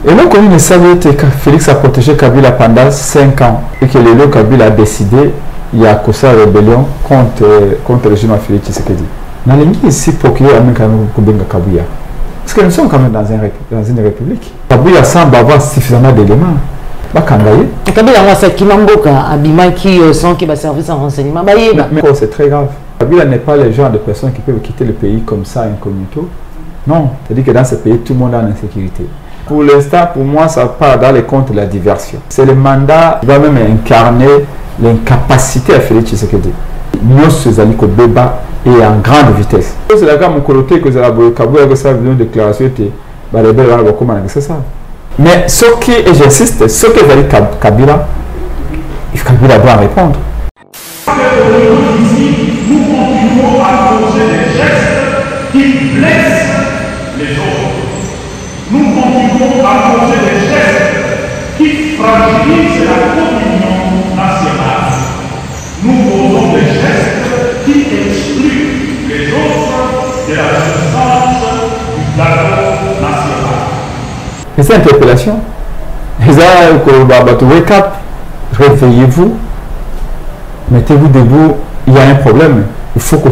Et nous connaissons ça, Félix a protégé Kabila pendant 5 ans. Et que le Kabila a décidé, il y a sa rébellion contre le régime de Félix Tshisekedi. Dans les ici, procureur Kabuya. Parce que nous sommes quand même dans une république. Kabuya semble avoir suffisamment d'éléments. Kabila, c'est Kimamboka, Abima qui sont qui va servir en renseignement. Mais c'est très grave. Kabila n'est pas le genre de personnes qui peuvent quitter le pays comme ça, incognito. Non, c'est-à-dire que dans ce pays, tout le monde est en insécurité. Pour l'instant, pour moi, ça part dans les comptes de la diversion. C'est le mandat qui va même incarner l'incapacité à Félix Tshisekedi. Nous sommes allés au débat et en grande vitesse. C'est la gamme coloté que la Kabouya que ça a une déclaration était c'est ça. Mais ce qui, et j'insiste, ce que va dire Kabila, Kabila doit répondre. Nous continuons à poser des gestes qui blessent les autres. Nous continuons à poser des gestes qui fragilisent la communion nationale. Nous posons des gestes qui excluent les autres de la substance du plateau national. Et cette interpellation, wake up, réveillez-vous, mettez-vous debout, il y a un problème. Il faut que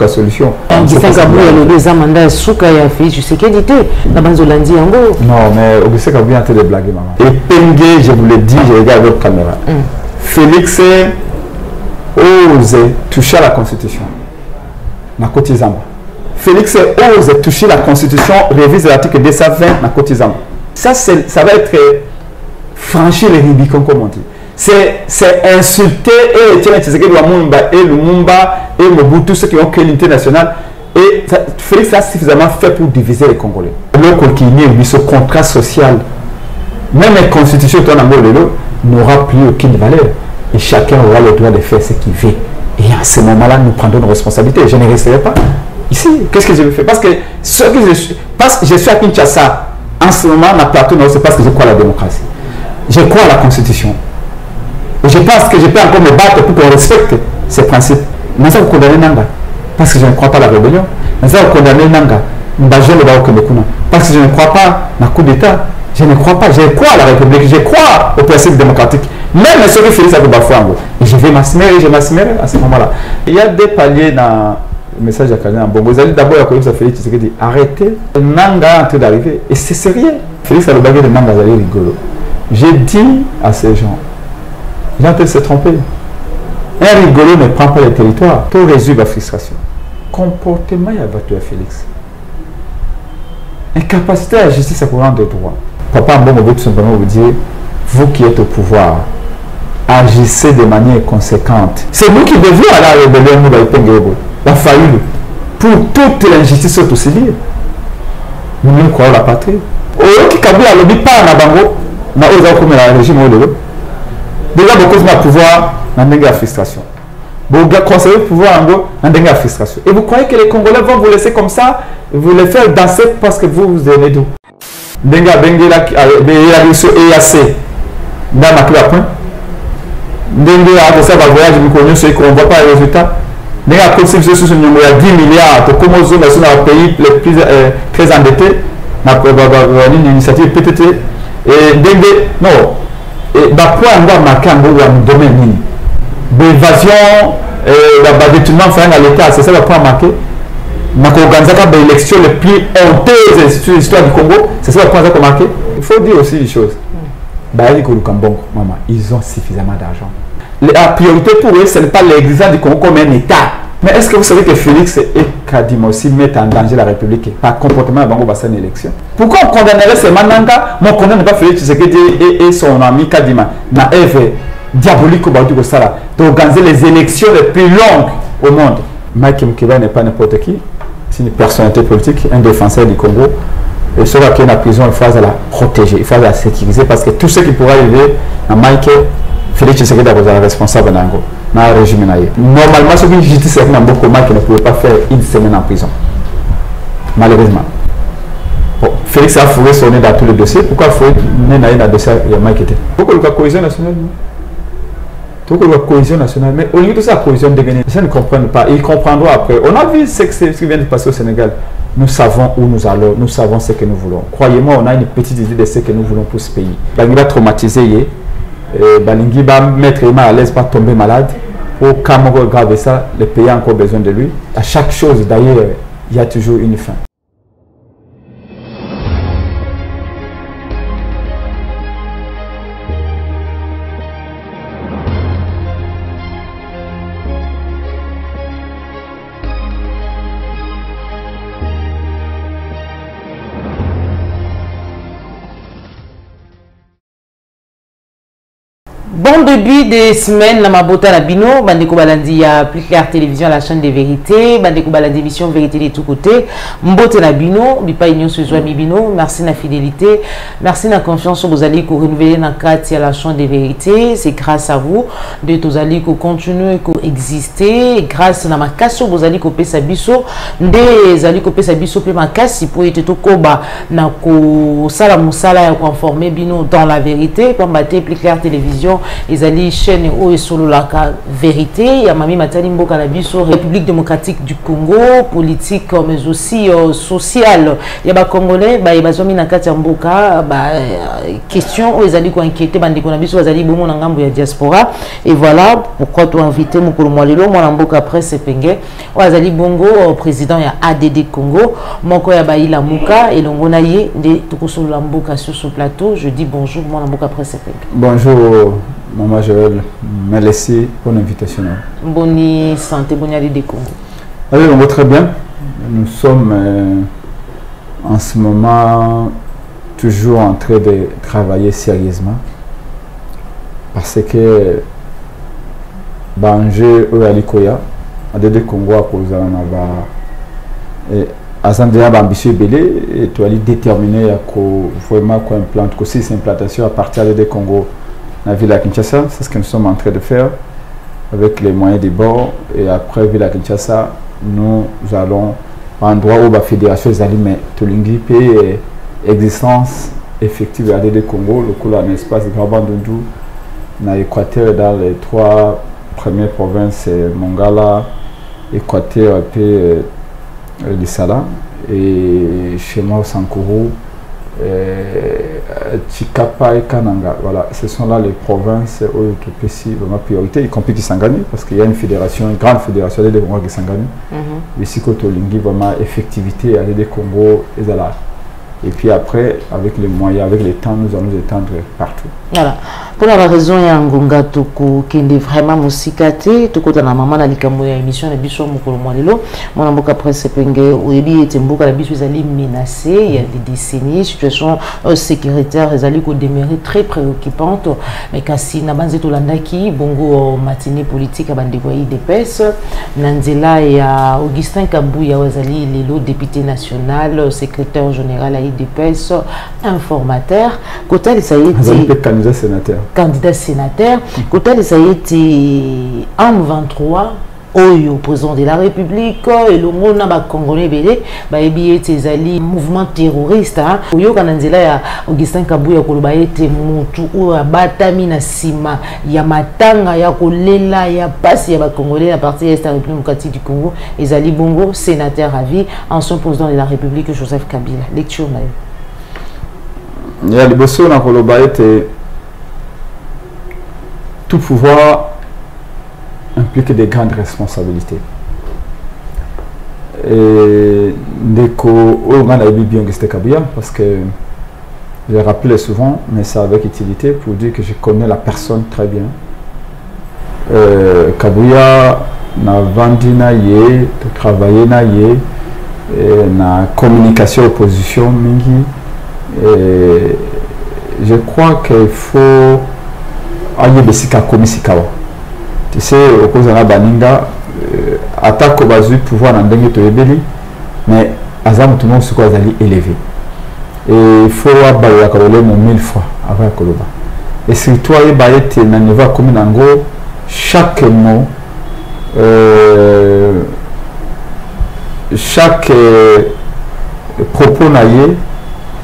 la solution. Non, mais Auguste Kabouya est en train de blaguer, maman. Et Pengue, je vous l'ai dit, je regarde votre caméra. Félix ose toucher à la Constitution. Na Côte Zamba. Félix ose toucher la Constitution, révise l'article 220 na Côte Zamba. Ça va être franchir les Rubicons, comme on dit. C'est insulter et Tshisekedi et Lumumba et Mobutu, ceux qui ont créé l'unité nationale. Et Félix a suffisamment fait pour diviser les Congolais. L'autre qui nie ce contrat social, même la constitution n'aura plus aucune valeur. Et chacun aura le droit de faire ce qu'il veut. Et à ce moment-là, nous prendrons nos responsabilités. Je ne resterai pas ici. Qu'est-ce que je vais faire? Parce que je suis à Kinshasa. En ce moment, ma plateau, c'est parce que je crois à la démocratie. Je crois à la constitution. Et je pense que je peux encore me battre pour qu'on respecte ces principes. Mais ça, vous condamnez Nanga. Parce que je ne crois pas à la rébellion. Mais ça, vous condamnez Nanga. Parce que je ne crois pas à coup d'État. Je ne crois pas. Je crois à la République. Je crois aux principes démocratiques. Même ce que Félix a fait Bafouango. Et je vais m'assumer à ce moment-là. Il y a des paliers dans le message à Kalina. Bon, vous allez d'abord à Félix Tshisekedi. Arrêtez. Nanga est en train d'arriver. Et c'est sérieux. Félix a le bagage de Nanga, vous allez rigolo. J'ai dit à ces gens, il est en train de se tromper. Un rigolo ne prend pas le territoire pour résoudre la frustration. Comportement, il y a battu à Félix. Incapacité à la justice à courant de droit. Papa Mbongo veut tout simplement vous dire, vous qui êtes au pouvoir, agissez de manière conséquente. C'est nous qui devions aller à la rébellion, la faillite, pour toute l'injustice au civil. Nous nous croyons la patrie. Au qui Kabila lobby pas en Abango, na oza comme la régime au début. Déjà beaucoup de pouvoir n'a pas de frustration. Vous conseillez le pouvoir en gros n'a pas de frustration. Et vous croyez que les Congolais vont vous laisser comme ça, vous les faire danser parce que vous aimez d'où? Denga Bengela et sur EAC dans ma point. Denga a ça va voyage nous connaissons ceux qu'on voit pas les résultats. Denga conçu sur ce numéro il y a 10 milliards pour comment zone nationale pays les plus très endettés. Na une initiative PTT et Denga non. Et pourquoi on doit marquer un domaine d'évasion, le détournement à l'État, c'est ça le point marqué. L'élection les plus honteuses sur l'histoire du Congo, c'est ça le point marqué. Il faut dire aussi des choses. Ils ont suffisamment d'argent. La priorité pour eux, ce n'est pas l'exemple du Congo comme un État. Mais est-ce que vous savez que Félix et Kadima aussi mettent en danger la République par comportement à Bango Bassan élection? Pourquoi on condamnerait ces Mananga? Mais on ne condamne pas Félix Tshisekedi et son ami Kadima. Naïve, diabolique au Baudou Sala, d'organiser les élections les plus longues au monde. Mike Mkiba n'est pas n'importe qui. C'est une personnalité politique, un défenseur du Congo. Et ceux qui sont en prison, il faut la protéger, il faut la sécuriser parce que tout ce qui pourra arriver à Mike, Félix Tshisekedi est responsable dans le régime. Normalement, ce qui est justice, c'est que Mike ne pouvait pas faire une semaine en prison. Malheureusement. Bon, Félix a fourré son nez dans tous les dossiers. Pourquoi fourré dans le dossier de Mike était? Pourquoi la cohésion nationale? Pourquoi la cohésion nationale? Mais au lieu de ça, la cohésion de gagner, ça ne comprennent pas. Ils comprendront après. On a vu ce qui vient de passer au Sénégal. nous savons où nous allons, nous savons ce que nous voulons. Croyez-moi, on a une petite idée de ce que nous voulons pour ce pays. Balingi va traumatiser, Balingi va mettre à l'aise, pas tomber malade. Pour quand on regarde ça, le pays a encore besoin de lui. À chaque chose, d'ailleurs, il y a toujours une fin. Bon début de semaine, na mabota la bino, bandeko balandi ya plus clair télévision, la chaîne des vérités, bandeko balandi émission vérité de tous côtés, mbote la bino, bipa union se joie mi bino, merci na fidélité, merci na confiance vous allez ko renouveler na kati à la chaîne des vérités, c'est grâce à vous de tous allez ko continuer ko exister, grâce na makaso vous allez ko pesa biso, des allez ko pesa biso pe makasi pour être to koba na ko sala musala ya ko informer bino dans la vérité, comme baté plus clair télévision. Ils allaient chaîne où est solo la vérité. Il y a Mami Matani Mboka la biso République démocratique du Congo, politique mais aussi sociale. Il y a des Congolais, il y a des Nakati Mboka, question où ils allaient inquiéter, bandi qu'on a biso ils allaient bon ngambo ya diaspora. Et voilà pourquoi tu as invité Mukolo Mwalelo, moi Mboka presse Penge. Où ils allaient bongo président ya ADD Congo, Moko ya Baïla Muka et Longonaye de Tukosolo la Mboka sur ce plateau. Je dis bonjour, moi Mboka presse Penge. Bonjour. Maman Joël, merci pour l'invitation. Bonne santé, bonne année des Congo. Allez, on va très bien. Nous sommes en ce moment toujours en train de travailler sérieusement parce que Banjé Oalikoya, ADD Congo à cause de la Azandéa ambitieux belé et tu as déterminé à vraiment qu'on implante aussi cette implantation à partir de Congo. La ville à Kinshasa, c'est ce que nous sommes en train de faire avec les moyens des bords. Et après, ville à Kinshasa, nous allons à un endroit où la fédération est allée, mais tout l'ingipé existence effective de l'ADD Congo, le coup là, un espace de Grand-Bandundu, dans l'Équateur, dans les 3 premières provinces, Mongala, Équateur et Lissala, et chez moi au Sankourou. Chikapa et Kananga, voilà, ce sont là les provinces où il y a vraiment priorité, y compris Kisangani, parce qu'il y a une fédération, une grande fédération de Congo Kisangani, ici Kotolingi, vraiment effectivité à des Congo et là. Et puis après, avec les moyens, avec le temps, nous allons nous étendre partout. Voilà. Pour la raison, il y a un gonga qui est vraiment musikate, tout côté na maman na likambo ya émission na biso mukolo mwalelo, mon mboka presse penge oyebi ete mboka la biso ezali menacé, il y a des décennies, situation sécuritaire ezali ko demeurer très préoccupante, mais kasi na banze to landaki bongo matinée politique à bandeko ya IDPS, nanzela ya Augustin Kabuya ezali lelo député national, secrétaire général à IDPS, informateur, côté ça y est candidat sénateur. Candidat sénateur, côté ça y était en 23 au président de la République et le monde n'a pas congolais belé ba ebi ete ali mouvement terroriste oyo kananzela ya Augustin Kabuya koloba ete mutu o abatami na sima ya matanga ya kolela ya pasi ya ba congolais à partir de la République démocratique du Congo ezali bongo sénateur à vie ancien président de la République Joseph Kabila lecture na il y a liboso na koloba ete tout pouvoir implique des grandes responsabilités. Et Ndeko Ogan a bien Augustin Kabuya parce que je rappelle souvent, mais c'est avec utilité pour dire que je connais la personne très bien. Kabuya n'a vendu na yé, travaillé na yé, na communication opposition mingi. Je crois qu'il faut aller besika komisikawa. Tu sais, au cause de la baninga, attaque au basu pouvoir dans le to ebeli, mais azam tout le monde se quoi d'aller élevé. Et il faut avoir la colonne 1000 fois avant la colonne. Et si toi et baïete n'a niveau comme en gros, chaque mot, chaque propos naïe,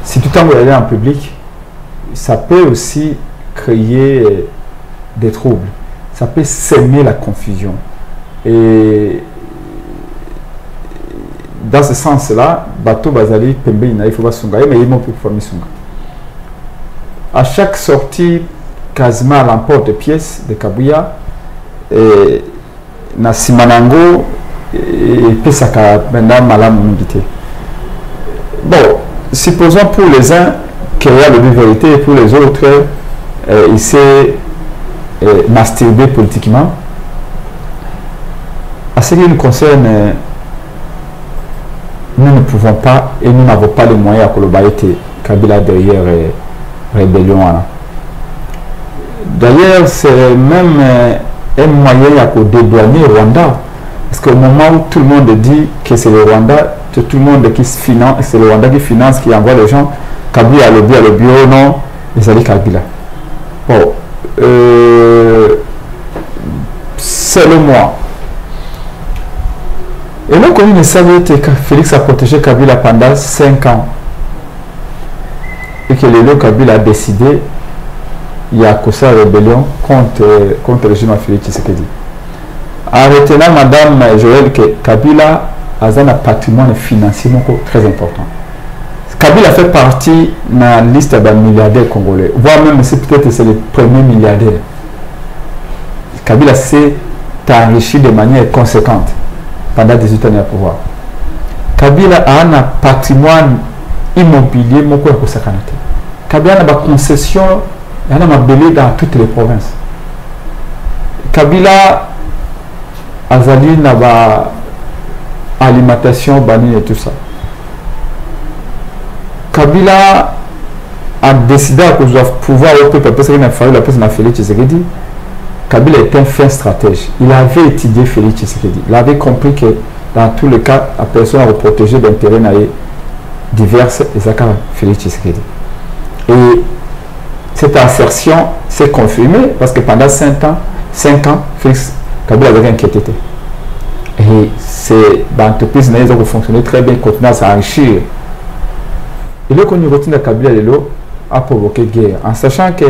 si tout le temps vous allez en public, ça peut aussi créer des troubles. Ça peut s'aimer la confusion. Et dans ce sens-là, bateau bazali pembe il faut pas sunga mais il m'a pu former sunga. À chaque sortie quasiment à l'emporte-pièce de Kabuya et na simanango et pesaka maintenant malamu mingité. Bon, supposons pour les uns qu'il y a de vérité et pour les autres il s'est masturbé politiquement. À ce qui nous concerne, nous ne pouvons pas et nous n'avons pas les moyens à Kolobaïté, Kabila derrière rébellion. D'ailleurs, c'est même un moyen à dédouaner le Rwanda. Parce qu'au moment où tout le monde dit que c'est le Rwanda, tout le monde qui finance, c'est le Rwanda qui finance, qui envoie les gens, Kabila à le bureau, non, ils allaient Kabila. Bon, c'est le mois. Et donc, on ne savait que Félix a protégé Kabila pendant 5 ans. Et que le Kabila a décidé, il y a que ça rébellion contre le régime de Félix Tshisekedi. En retenant Madame Joël que Kabila a un patrimoine financier très important. Kabila fait partie de la liste des milliardaires congolais, voire même si peut-être c'est le premier milliardaire. Kabila s'est enrichi de manière conséquente pendant 18 années à pouvoir. Kabila a un patrimoine immobilier moko ya kosakanate. Kabila a une concession, il y a un belé dans toutes les provinces. Kabila azali na ba alimentation bani et tout ça. Kabila a décidé à pouvoir au peuple parce qu'il a fallu la personne à Félix Tshisekedi. Kabila est un fin stratège. Il avait étudié Félix Tshisekedi. Il avait compris que dans tous les cas, la personne a protégé d'intérêts diverses et ça Félix Tshisekedi. Et cette assertion s'est confirmée parce que pendant 5 ans, Félix Kabila avait inquiété. Et c'est l'entreprise qui a fonctionné très bien, continue à s'enrichir. Et le qu'on retient de Kabila a provoqué guerre, en sachant que,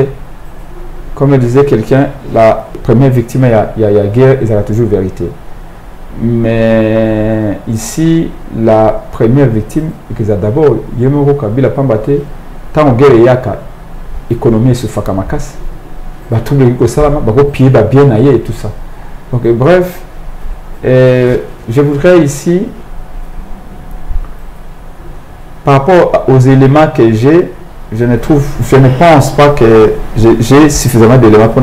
comme le disait quelqu'un, la première victime, il y a guerre, il y a toujours vérité. Mais ici, la première victime, c'est d'abord, Yemoro Kabila Pambate, tant que guerre il y a économie sur Fakamakas, tout le monde salama, pied bien aillé et tout ça. Donc bref, je voudrais ici, par rapport aux éléments que j'ai, je ne pense pas que j'ai suffisamment d'éléments pour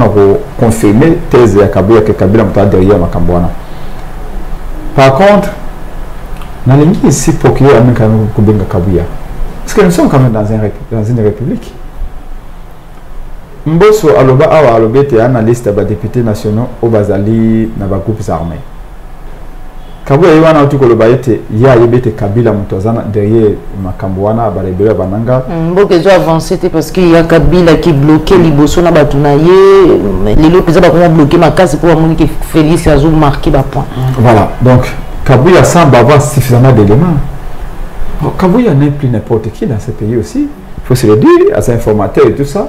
confirmer thèse de Kabila que Kabila m'a derrière ma Kambouana. Par contre, dans les gens ici pour qu'il y ait un Kabila, parce que nous sommes quand même dans une république. Mboso aloba awa alobe te analyste ba députés nationaux au bazali na ba groupes armés. Kabila yiwana utu koloba ete ya yebete Kabila mutozana derrière makambwana ba rebelle bananga. Mboke zo avancer parce qu'il y a Kabila qui bloquait liboso na batunaye, les autres ça ba comment bloquer ma case pour amoni que Félix Azou marquer ba point. Voilà, donc Kabila semble avoir suffisamment d'éléments. Kabila n'est plus n'importe qui dans ce pays aussi. Il faut se le dire à ses informateurs et tout ça.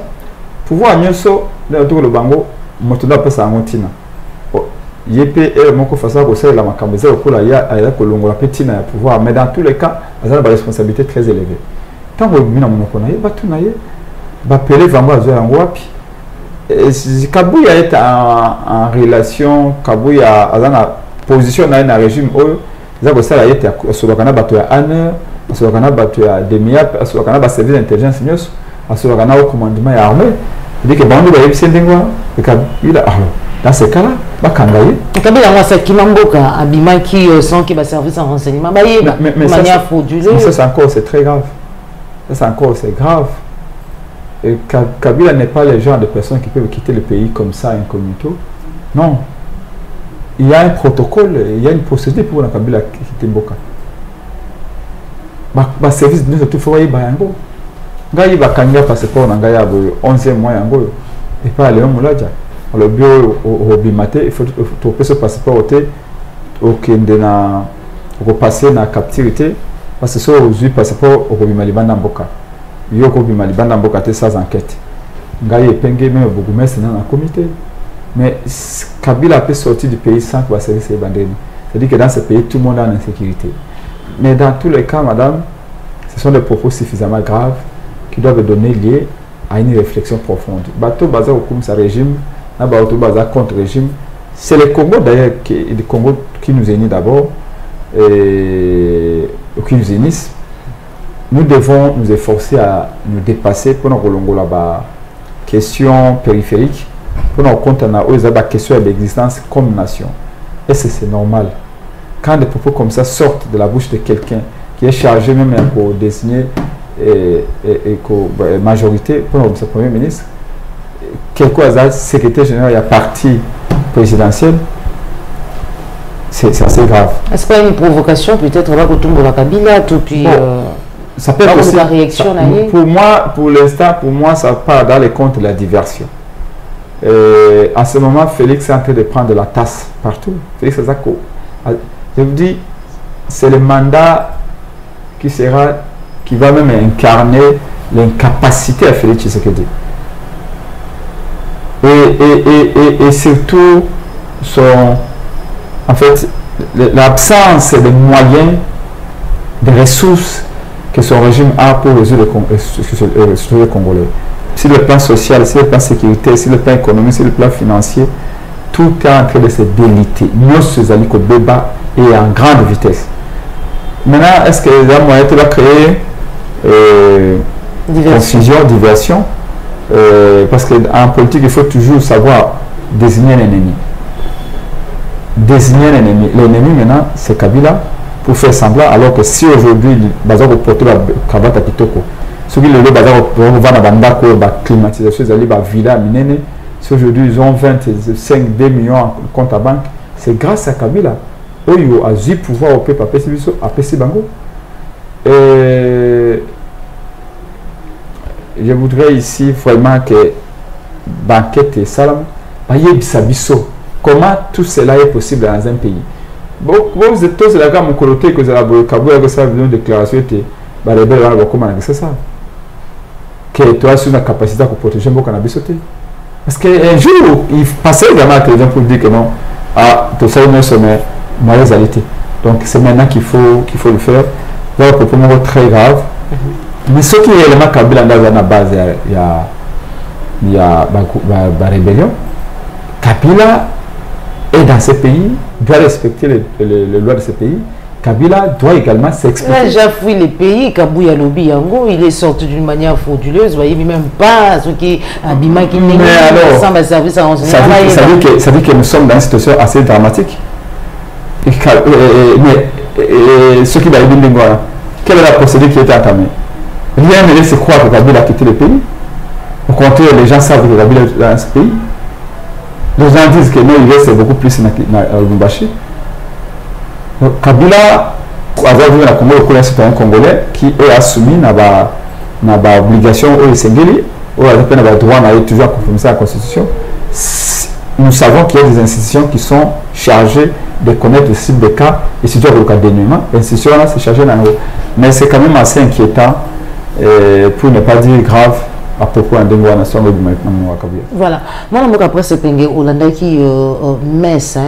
Pouvoir nyoso dans tout le bango motoda pesa ngotina yep moko fasa ko sala makambo ko la ya ala ko longola petina ya pouvoir, mais dans tous les cas azana ba responsabilité très élevée. Tant que bina monoko na ye batu na ye ba pele vango azo yango wapi. Kabila est en relation, Kabila azana position na régime oyo za ko sala yete asolokana batu ya ANR, asolokana batu ya DEMIAP, asolokana ba service d'intelligence nyos, asolokana au commandement ya armée. Il dit que Bando va y Kabila dans ce cas-là, va kangaye. Kabila moi c'est Kimamboka abima qui sont qui va service en renseignement ba yeba de manière frauduleuse. Mais ça c'est encore c'est très grave. Ça c'est encore c'est grave. Et Kabila n'est pas le genre de personnes qui peuvent quitter le pays comme ça incognito. Non. Il y a un protocole, il y a une procédure pour la Kabila quitter Mboka. Ba service de tout faut y bayango. Ngai bakanga passeport na ngai abo 11e mois yango et pas le mulaja le bureau au bimate il faut trouver ce passeport au kende na au passer na captivité parce que so aux passeport au bimalibanda mboka yo ko bimalibanda mboka te sans enquête ngai epenge même bougumestre na comité mais Kabila peut sortir du pays sans que va service bandeni, c'est-à-dire que dans ce pays tout le monde est en insécurité. Mais dans tous les cas, madame, ce sont des propos suffisamment graves qui doivent donner lieu à une réflexion profonde. Bateau basé au comme ça régime, bateau basé contre régime. C'est le Congo d'ailleurs, le Congo qui nous unit d'abord, qui nous unissent. Nous devons nous efforcer à nous dépasser pour nous relonger là-bas. Question périphérique, pour nous compter la question d'existence comme nation. Et c'est normal. Quand des propos comme ça sortent de la bouche de quelqu'un qui est chargé même pour désigner majorité pour le Premier ministre, quelque hasard, secrétaire général, il y a parti présidentiel, c'est assez grave. Est-ce pas une provocation peut-être là pour la Kabila tout puis ça peut être aussi, la réaction ça, pour moi, pour l'instant, pour moi, ça part dans les comptes de la diversion. À ce moment, Félix est en train de prendre la tasse partout. Félix Azako. Je vous dis, c'est le mandat qui va même incarner l'incapacité à Félix Tshisekedi. Et surtout, en fait, l'absence de moyens, de ressources que son régime a pour résoudre les Congolais. Sur le plan social, sur le plan sécurité, sur le plan économique, sur le plan financier, tout est en train de se déliter. Nous, ces alliés au débat et en grande vitesse. Maintenant, est-ce que les moyens de créer confusion, diversion? Parce qu'en politique, il faut toujours savoir désigner l'ennemi. Désigner l'ennemi. L'ennemi, maintenant, c'est Kabila, pour faire semblant, alors que si aujourd'hui, il va porter la cravate à Kitoko, ceux qui le vont dans la climatisation, ils allaient villa minene. Si aujourd'hui ils ont 25 millions en compte à banque, c'est grâce à Kabila. Oyo a eu pouvoir au peuple à PC Bango. Je voudrais ici vraiment que Banquette et Salam, comment tout cela est possible dans un pays. Vous êtes tous là, mon coloté que vous avez que ça a besoin de déclaration, c'est ça. Que tu as sur la capacité à protéger mon cannabis. Parce qu'un jour, il passait vraiment à quelqu'un pour dire que non, tout ça, non, c'est mauvaise réalité. Donc, c'est maintenant qu'il faut le faire. Voilà un propos très grave. Mais ce qui est réellement Kabila dans la base, il y a la rébellion. Kabila est dans ce pays, doit respecter les lois de ce pays. Kabila doit également s'exprimer. Là, j'affoue les pays, Kabouya Lobi Yango, il est sorti d'une manière frauduleuse, vous voyez, même pas ce qui Abima qui n'est pas sans service à renseignement. Ça veut dire que nous sommes dans une situation assez dramatique. Mais ce qui va être bien, quelle est la procédure qui a été entamée? Rien ne laisse croire que Kabila a quitté le pays. Au contraire, les gens savent que Kabila est dans ce pays. Les gens disent que non, il reste beaucoup plus dans Lubumbashi. Kabila a vu la Congo le citoyen congolais qui est soumis à l'obligation au Sengeli, où il a le droit d'aller toujours à conformité à la Constitution. Nous savons qu'il y a des institutions qui sont chargées de connaître le type de cas et si tu as le cas d'énumément, l'institution là c'est chargé dans. Mais c'est quand même assez inquiétant pour ne pas dire grave à propos d'un débat national du maintenant. Voilà. Moi, après ce pengue, Hollanda qui messe,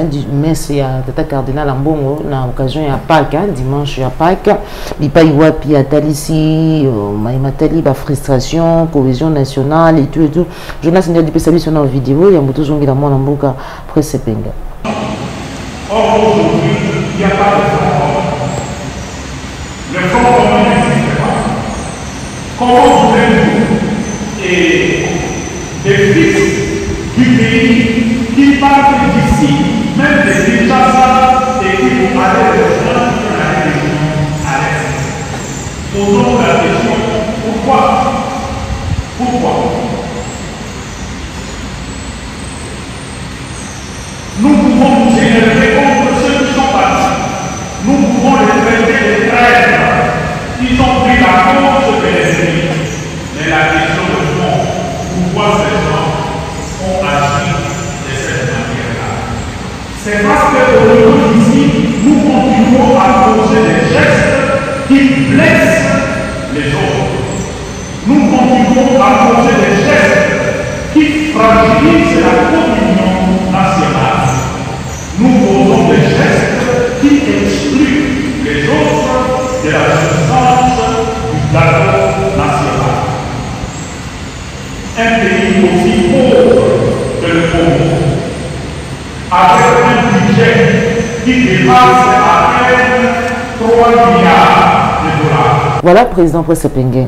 il y a Tata Cardinal Ambongo, na occasion à Pâques, dimanche à Pâques, il pas y voit puis à Talissi, Maïmatali, frustration, cohésion nationale et tout et tout. Jonas Ndiaye dit que ça lui sur nos vidéos, il y a beaucoup de gens qui dans mon amboka après ce pengue. Or, aujourd'hui, il n'y a pas de fonds. Le fonds commun n'existe pas. Comment voulez-vous et des fils du pays qui partent d'ici, même des Kinshasa, et qui vont aller rejoindre la région à l'est? Posons la question, pourquoi? Nous pouvons nous énerver contre ceux qui sont partis. Nous pouvons les traiter de traîtres. Ils ont pris la cause de l'ennemi. Mais la question de fond, pourquoi ces gens ont agi de cette manière-là? C'est parce que ici, nous continuons à poser des gestes qui blessent les autres. Nous continuons à poser des gestes qui fragilisent la communion nationale. Nous posons des gestes qui excluent les autres un pays aussi pauvre que le Congo, avec un budget qui dépasse à peine 3 milliards de dollars. Voilà, président Presse Pengue.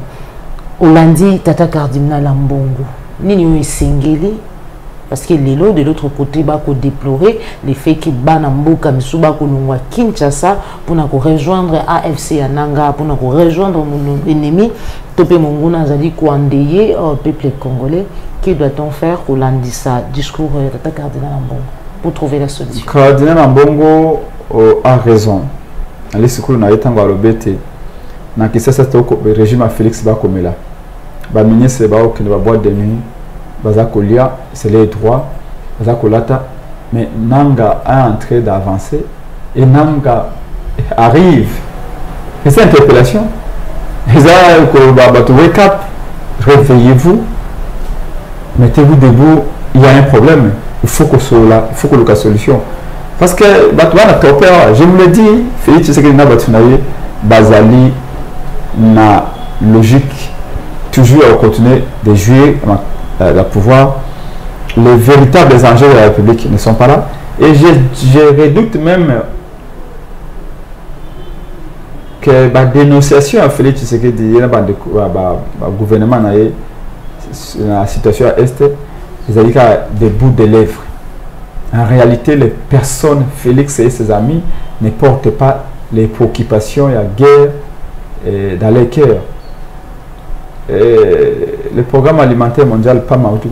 Olandi Tata Cardinal Ambongo. Nini Esengeli. Parce que de l'autre côté, il faut déplorer le fait que Banamboka Misuba Kolungwa Kinshasa pour rejoindre AFC Ananga, pour rejoindre mon ennemi, Topé Monguna Zali Kouandeye, au peuple congolais. Que doit-on faire pour l'andissa discours de Tata Cardinal Ambongo pour trouver la solution? Cardinal Ambongo a raison. Les secours n'a été en bête. Dans le régime à Félix Bakomela. Le ministre qui va boire de nuit. Bazakolia, c'est les droits, Bazakolata, mais Nanga a en train d'avancer et Nanga arrive. Et c'est interpellation. Wake up, réveillez-vous, mettez-vous debout, il y a un problème, il faut que y ait une solution. Parce que je vous l'ai dit, Félix Tshisekedi n'a pas Bazali na logique, toujours à continuer de jouer le pouvoir. Les véritables enjeux de la République ne sont pas là. Et je redoute même que la dénonciation à Félix Tshisekedi, le gouvernement dans la situation à Est, ils ont des bouts de lèvres. En réalité, les personnes, Félix et ses amis, ne portent pas les préoccupations et la guerre dans les cœurs. Le programme alimentaire mondial PAM qui a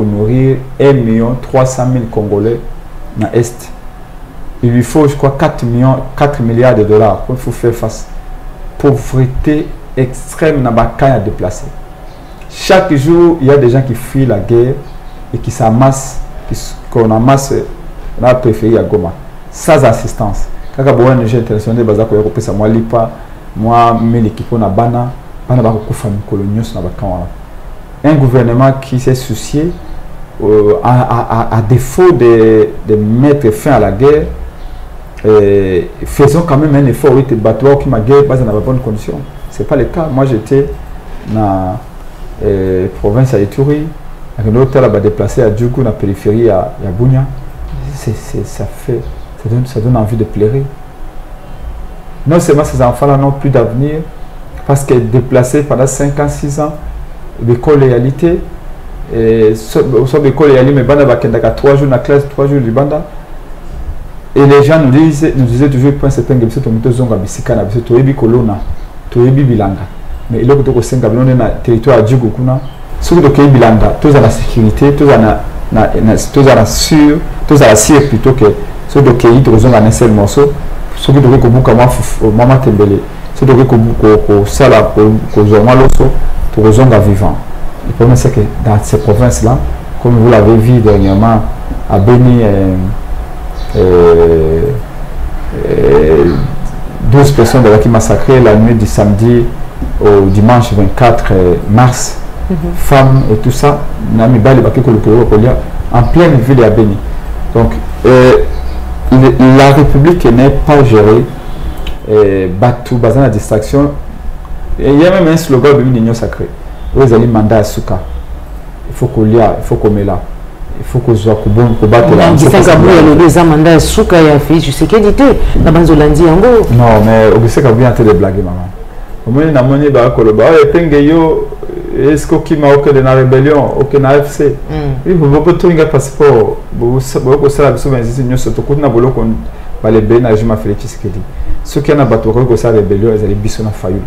nourrir 1 300 000 Congolais dans l'Est. Il lui faut, je crois, 4 milliards de dollars pour faire face à la pauvreté extrême dans les cas déplacés. Chaque jour, il y a des gens qui fuient la guerre et qui s'amassent, qu'on amasse, on a préféré à Goma, sans assistance. Quand on a une ONG internationale, un gouvernement qui s'est soucié, à défaut de mettre fin à la guerre, faisons quand même un effort de battre qui m'a guerre dans de bonnes conditions. Ce n'est pas le cas. Moi j'étais dans la province à Ituri, avec un hôtel déplacé à Djougou, dans la périphérie à Bunia. Ça donne envie de pleurer. Non seulement ces enfants-là n'ont plus d'avenir, parce que déplacés pendant 5 ans, 6 ans, l'école réalité, sur l'école réalité, mais banda bakendaka 3 jours dans la classe, 3 jours du banda. Et les gens nous disaient toujours que c'est un peu de zonga bisikana, parce que toyebi kolona, toyebi bilanga. Mais il y a beaucoup de choses dans le territoire à Djougou-Kuna. Ceux qui ont bilanga, tous à la sécurité, tous à la sûre, tous à la sûre plutôt que ceux qui ont un seul morceau, ceux qui ont un maman tembele. C'est de pour les vivants. Le problème c'est que dans ces provinces-là, comme vous l'avez vu dernièrement à Beni, 12 personnes qui massacrées la nuit du samedi au dimanche 24 mars, femmes et tout ça, en pleine ville à Beni. Donc la République n'est pas gérée. Batou, bazan la distraction. Et il y a même un slogan de l'Union sacrée. Vous allez mandat à Souka. Il faut qu'on lia, il faut qu'on met là. Il faut qu'on soit pour battre la. Il faut qu'on mandat à Souka et à Félix. Je sais qu'il dit la Banzolandi en gros. Non, mais au Bissek a bien de blaguer, maman. Au moins, il a monnaie à Koloba. Et Pengeyo, est-ce qu'il m'a aucun de la rébellion, aucun AFC. Il faut beaucoup de trucs à passeport. Beaucoup de ça, vous savez, c'est une surtout qu'on a voulu qu'on va les bénir à Juma Félix Tshisekedi. Ceux qui ont battu la rébellion, ils allaient bisonner faillir.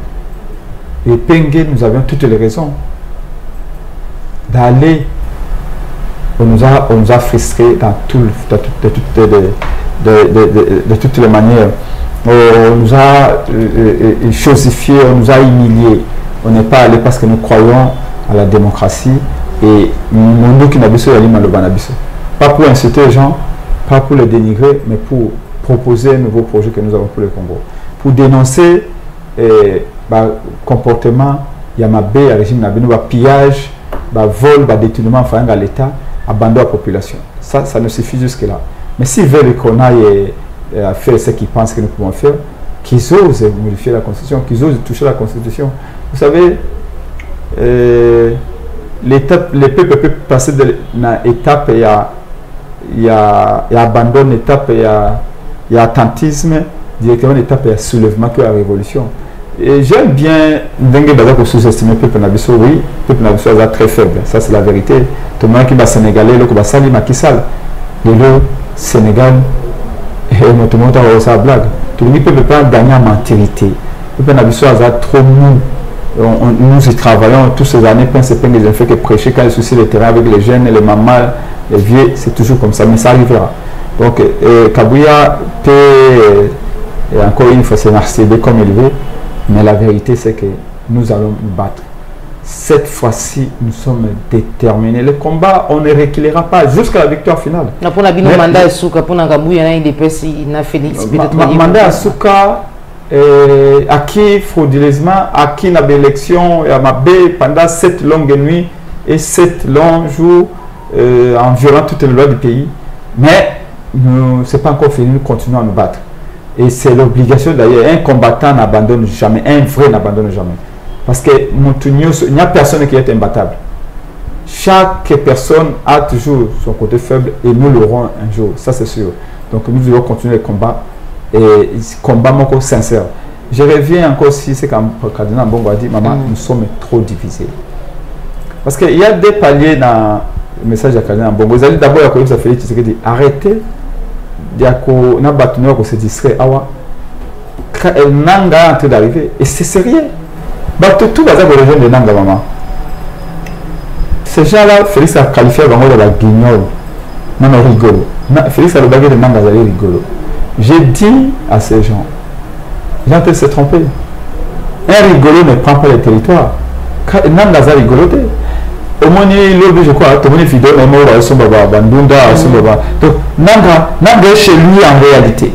Et Pengue, nous avions toutes les raisons d'aller. On nous a frustrés de toutes les manières. On nous a chosifiés, on nous a humiliés. On n'est pas allé parce que nous croyons à la démocratie. Et nous qui n'avons pas pour insulter les gens, pas pour les dénigrer, mais pour proposer un nouveau projet que nous avons pour le Congo. Pour dénoncer le comportement, il y a un régime, il pillage, vol, détournement à l'État, abandon à la population. Ça ne suffit jusque-là. Mais s'ils veulent qu'on aille faire ce qu'ils pensent que nous pouvons faire, qu'ils osent modifier la Constitution, qu'ils osent toucher la Constitution. Vous savez, les peuples peuvent passer de l'étape, il y a abandon, étape, il y a attentisme, directement l'étape, il y a soulèvement que la révolution. Et j'aime bien Dengue Bazako sous-estimer Peuple Nabiso, oui, Peuple Nabiso est très faible, ça c'est la vérité. Tout le monde qui va Sénégalais, le va Sali Makissal, le Sénégal, et tout le monde a sa blague. Tout le monde peut pas gagner en maturité. Peuple Nabiso est trop mou. Nous y travaillons toutes ces années, c'est pas des effets que prêcher quand il soucie le terrain avec les jeunes, les mamans, les vieux, c'est toujours comme ça, mais ça arrivera. Donc, Kabouya peut, encore une fois, c'est narcissé comme il veut, mais la vérité c'est que nous allons nous battre. Cette fois-ci, nous sommes déterminés. Le combat, on ne reculera pas jusqu'à la victoire finale. Pour la mandat Asuka, pour la Kabouya, il y a Félix. Mandat Asuka, à qui frauduleusement, à qui n'a pas élection, à ma baie pendant 7 longues nuits et 7 longs jours en violant toutes les lois du pays. Mais ce n'est pas encore fini, nous continuons à nous battre. Et c'est l'obligation d'ailleurs, un combattant n'abandonne jamais, un vrai n'abandonne jamais. Parce que il n'y a personne qui est imbattable. Chaque personne a toujours son côté faible et nous l'aurons un jour, ça c'est sûr. Donc nous devons continuer le combat. Et combat mon sincère. Je reviens encore si c'est comme le cardinal Mbongo a dit, maman, nous sommes trop divisés. Parce qu'il y a des paliers dans le message de cardinal Mbongo. Vous allez d'abord à ça Félix qui dit arrêtez de se distraire. Nanga est en train d'arriver et c'est sérieux. Tout va rejoindre les Nanga, maman. Ces gens-là, Félix a qualifié de la guignol. Non, rigolo. Félix a le bagage de Nanga, rigolo. J'ai dit à ces gens, ils ont peut-être se tromper. Un rigolo ne prend pas le territoire. Nanga a rigoloté. Au moins, je crois, tout le monde est fidèle, mais moi, je suis Bandunda, donc Nanga est chez lui en réalité.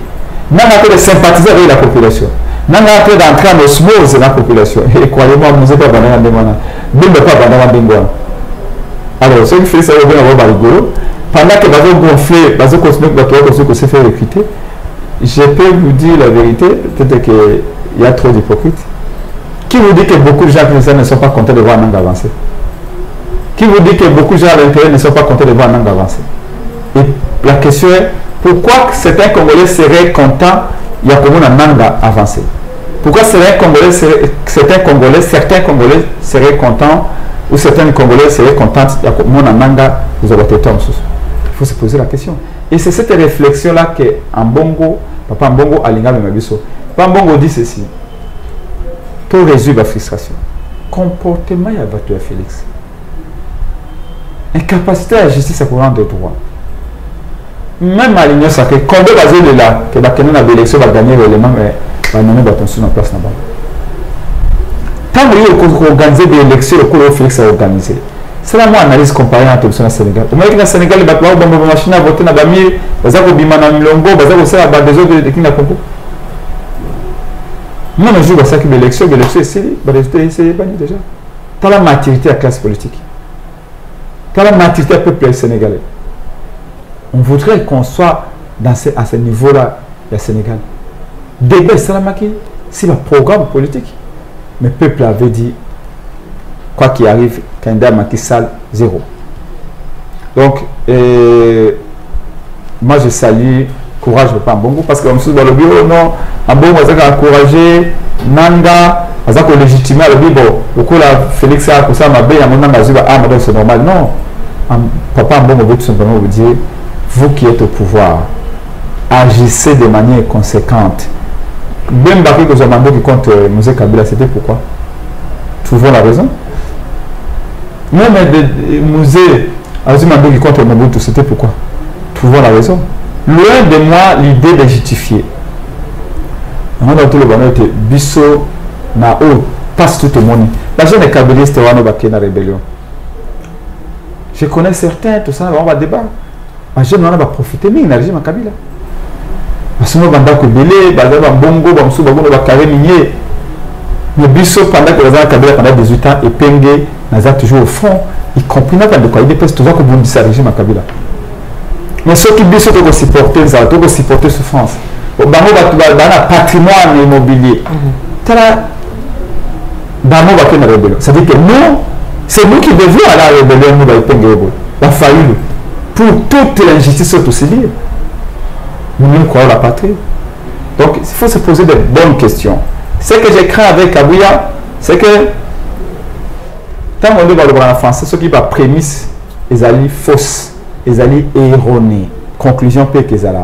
Nanga a de sympathiser avec la population. Nanga a d'entrer en osmose de la population. Et croyez-moi, vous n'êtes pas Bandana Bengwana. Bimba pas Bandana Bengwana. Alors, ceux qui font ça, ils vont avoir rigolo. Pendant que vous avez gonflé, vous allez continuer à se faire recruter. Je peux vous dire la vérité, peut-être qu'il y a trop d'hypocrites. Qui vous dit que beaucoup de gens qui ne sont pas contents de voir Nanga avancer? Qui vous dit que beaucoup de gens à l'intérieur ne sont pas contents de voir Nanga avancer? Et la question est, pourquoi certains Congolais seraient contents il y a comment Nanga avancer? Pourquoi certains Congolais seraient contents ou certains Congolais seraient contents il y a comment Nanga vous avez été en sous? Il faut se poser la question. Et c'est cette réflexion-là que Mbongo, Papa Mbongo Alinga Mabiso, Papa Mbongo dit ceci. Pour résoudre la frustration, comportement il y a battu à Félix. Incapacité à la justice à courant de droit. Même à l'Union sacrée, combien de là que l'élection va gagner l'élément, mais va nommer Batonsu en place là-bas. Tant que vous organisez des élections, le coup Félix a organisé. C'est la moi analyse comparée entre le Sénégal. Au moins que le Sénégal, il va avoir une machine à voter dans la mire, il va avoir Bimana Milongo, il va avoir des autres de Kina Congo. Moi, je joue à ça que l'élection, c'est banni déjà. T'as la maturité à la classe politique. T'as la maturité à peuple sénégalais. On voudrait qu'on soit à ce niveau-là, le Sénégal. Débat, c'est un programme politique. Mais le peuple avait dit, quoi qu'il arrive, candidat Macky Sall, 0. Donc, moi je salue courage de Mbongo parce que dans le bureau, non, Mbongo a encouragé Nanga, a légitimé le bureau. Au coup, Félix a ça m'a bien, c'est normal. Non, Papa Mbongo veut tout simplement vous dire, vous qui êtes au pouvoir, agissez de manière conséquente. Même Bakri Kozamando qui compte Mosé Kabila, c'était pourquoi? Trouvons la raison. Même Mosé Azumando qui compte Mobutu, c'était pourquoi? Trouvons la raison. Loin de moi l'idée de justifier. On a tout le bonheur de Bisso, Nao, passe tout le monde. La jeune est kabiliste, on va dans la rébellion. Je connais certains, tout ça, on va débattre. La jeune, on va profiter, mais il n'a jamais Kabila. Parce que nous avons belé, Bongo, mais Bisso, pendant que les gens Kabila pendant 18 ans, et Pengue, nous avons toujours au fond, y compris dans de quoi il dépêche toujours que vous dites régime à Kabila. Mais ceux qui Bisso doivent supporter ça, doivent supporter souffrance. Dans le patrimoine immobilier, ça veut dire que nous, C'est nous qui devions aller à la rébellion, la faillite, pour toute l'injustice civile. Nous croyons la patrie. Donc, il faut se poser de bonnes questions. Ce que j'ai craint avec Kabila, c'est que, tant qu'on dit en français, ce qui va prémisse, ils allaient fausses, ils allaient erronées. Conclusion, peut qu'ils allaient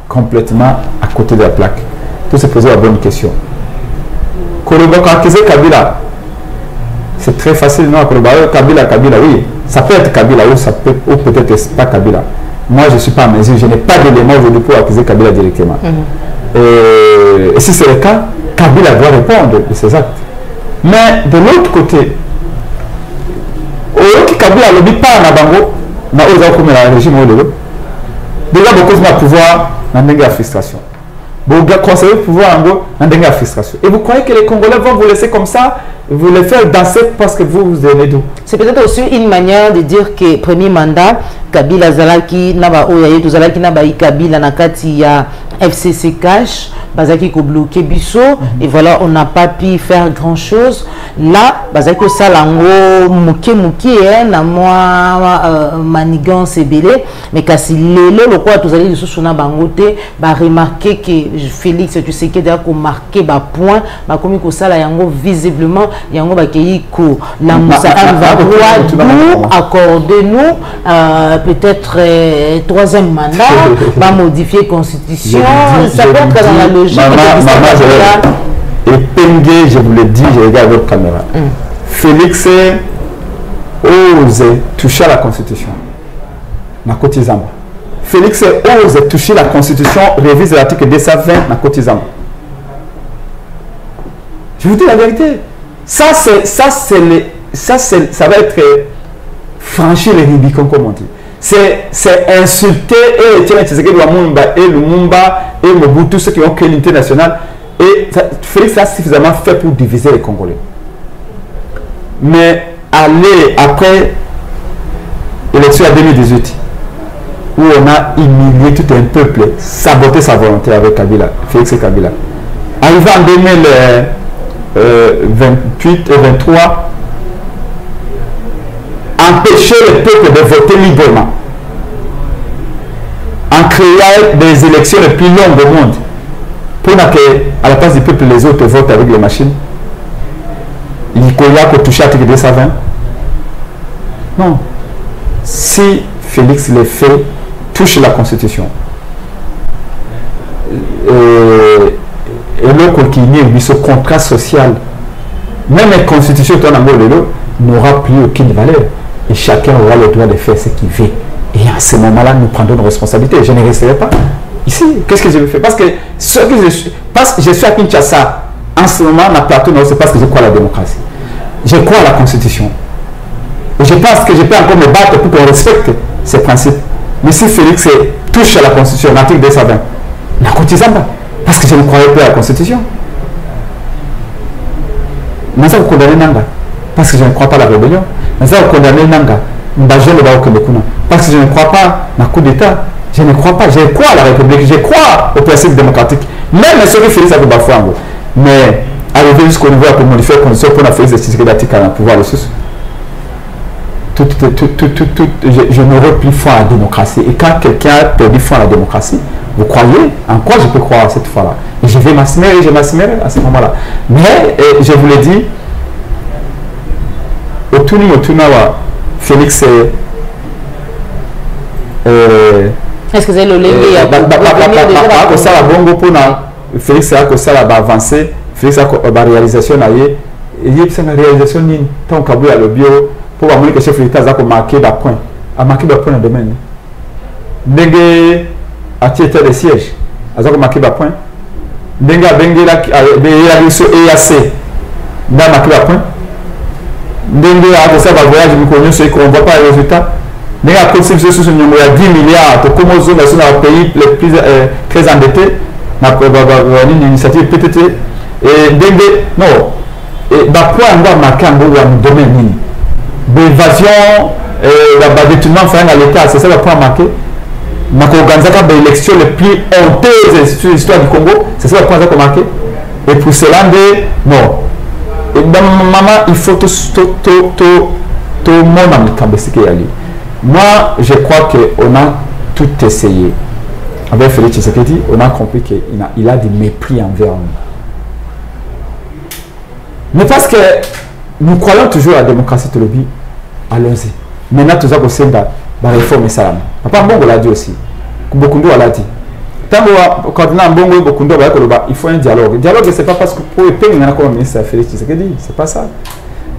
complètement à côté de la plaque. Il faut se poser la bonne question. Kabila, c'est très facile, non? Kabila, oui. Ça peut être Kabila ou peut-être pas Kabila. Moi, je ne suis pas à mesure, je n'ai pas d'éléments aujourd'hui pour accuser Kabila directement. Et si c'est le cas, Kabila doit répondre de ses actes. Mais de l'autre côté, Kabila ne dit pas à Nabango, na régime déjà beaucoup de pouvoir dans la frustration. Vous conservez le pouvoir en la frustration. Et vous croyez que les Congolais vont vous laisser comme ça, vous les faire danser parce que vous aimez d'où? C'est peut-être aussi une manière de dire que premier mandat, Kabila Zalaki, Naba Oyaye, Zalaki Naba Kabila Nakati ya FCC Cash, Bazaki ko bloqué Bisso, et voilà, on n'a pas pu faire grand chose. Là, Bazaki Salango, Mouké, na moi, Manigance et Belé, mais kasi le quoi, tous allez sous son bangote, bah remarquer que Félix, tu sais que d'ailleurs qu'on marqué bah point, bah comme que ça là, yango visiblement, yango bah qui ko la Moussa va droit, accordez-nous peut-être troisième mandat, va modifier constitution. Ça peut être dans la logique. Et Pengue, je vous le dis, je regarde votre caméra. Félix ose toucher à la constitution. Na Kotizamba. Félix ose toucher la constitution, révise l'article 220 na Kotizamba. Je vous dis la vérité. Ça va être franchir les Rubicons, comme on dit. C'est insulter et Lumumba et Mobutu, ceux qui ont créé l'unité nationale. Et Félix a suffisamment fait pour diviser les Congolais. Mais aller après l'élection en 2018, où on a humilié tout un peuple, saboté sa volonté avec Kabila, Félix et Kabila. Arrivé en 2028 et 2023, empêcher le peuple de voter librement en créant des élections les plus longues au monde pour qu'à la place du peuple les autres votent avec les machines. Il y a touché à l'article 220. Non. Si Félix le fait, touche la constitution et l'autre qui nie ce contrat social, même la constitution n'aura plus aucune valeur. Et chacun aura le droit de faire ce qu'il veut. Et à ce moment-là, nous prendrons nos responsabilités. Je ne resterai pas ici. Qu'est-ce que je vais faire? Parce que je suis à Kinshasa. En ce moment, ma plateau, c'est parce que je crois à la démocratie. Je crois à la Constitution. Et je pense que je peux encore me battre pour qu'on respecte ces principes. Mais si Félix touche à la Constitution, l'article 220, n'a cotisamba. Parce que je ne croyais plus à la Constitution. Mais ça, vous condamnez Nanga. Parce que je ne crois pas à la rébellion. Mais ça, vous condamnez Nanga. Parce que je ne crois pas à coup d'État. Je ne crois pas. Je crois à la République. Je crois au principe démocratique. Même ce que Félix a fait Bafouango. Mais arriver jusqu'au niveau pour modifier la condition pour la Félix de Tshisekedi à pouvoir le sous. Je n'aurai plus foi à la démocratie. Et quand quelqu'un a perdu foi à la démocratie, vous croyez en quoi je peux croire à cette fois-là? Et je vais m'assumer à ce moment-là. Mais je vous l'ai dit, Félix est-ce que c'est le Félix a ça va avancer. Félix a la réalisation il y a une réalisation tant qu'à le bio pour voir que chef de l'État a marqué le point dans le domaine. Dengue a titre de siège a marqué le point. Dengue a réalisation EAC a marqué le point. Dengue a ça va voyage nous connaissons qu'on ne voit pas les résultats. Dengue a constitué sur il y a 10 milliards pour comment on est dans le pays les plus très endettés. Une initiative PTT et Dengue non et pourquoi on doit marquer un domaine d'évasion et détournement à l'État, c'est ça le point marqué. On a organisé l'élection les plus honteuses sur l'histoire du Congo, c'est ça le point marqué. Et pour cela, non. Et dans maman, il faut tout tout le monde a mis. Moi, je crois qu'on a tout essayé. Avec Félix Tshisekedi, on a compris qu'il a du mépris envers nous. Mais parce que nous croyons toujours à la démocratie de l'Obi, allons-y. Maintenant, tout ça, c'est la réforme et salam. Papa Mbongo l'a dit aussi. Bokundo l'a dit. Quand on a Mbongo et Bokundo, il faut un dialogue. Le dialogue, ce n'est pas parce que pour les pays, comme le ministre Félix Tshisekedi, ce n'est pas ça.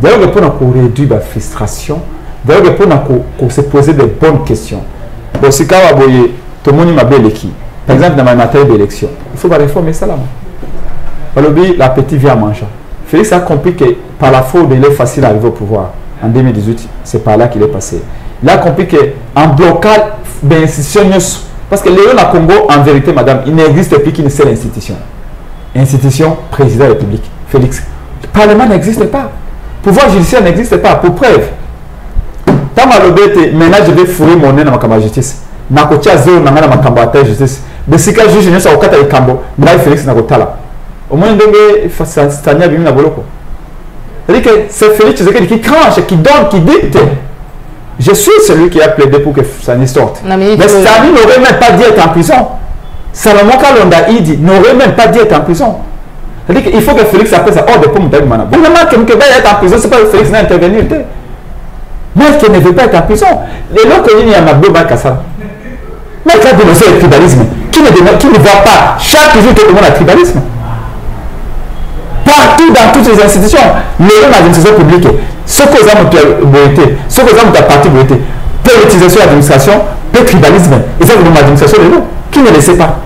Le dialogue, c'est pour réduire la frustration. Le dialogue, c'est pour se poser de bonnes questions. Bon, si tout le monde m'a bien l'équipe. Par exemple, dans ma matière d'élection, il faut réformer ça là. L'appétit vient à manger. Félix a compris que par la fraude, il est facile d'arriver au pouvoir. En 2018, c'est par là qu'il est passé. Il a compris qu'en bloquant des institutions, parce que Léon à Congo, en vérité, madame, il n'existe plus qu'une seule institution. Institution président de la République, Félix. Le Parlement n'existe pas. Le pouvoir judiciaire n'existe pas. Pour preuve, tant que maintenant je vais fourrer mon nez dans ma justice. Nakotia zéro dans ma justice. Mais si quand juge ne soit au cas de Cambo, là Félix n'a pas là. Au moins, c'est-à-dire que c'est Félix qui crache, qui donne, qui dicte. Je suis celui qui a plaidé pour que ça ne sorte. Mais Sani n'aurait même pas dû être en prison. Salomon Kalonda Idi n'aurait même pas dû être en prison. C'est-à-dire qu'il faut que Félix appelle ça hors de pomme d'Agmana. Pour le moment, quelqu'un va être en prison, ce n'est pas que Félix n'a intervenu. Mais qui ne veut pas être en prison. Les lots qu'il y a un Mabdo Bakassa. Mais qui a dénoncé le tribalisme. Qui ne voit pas chaque jour tout le monde a tribalisme. Partout dans toutes les institutions, les administrations publiques, ce que vous avez ce que vous avez parti politisation de l'administration, le tribalisme, et ça, c'est l'administration de l'eau. Qui ne le sait pas?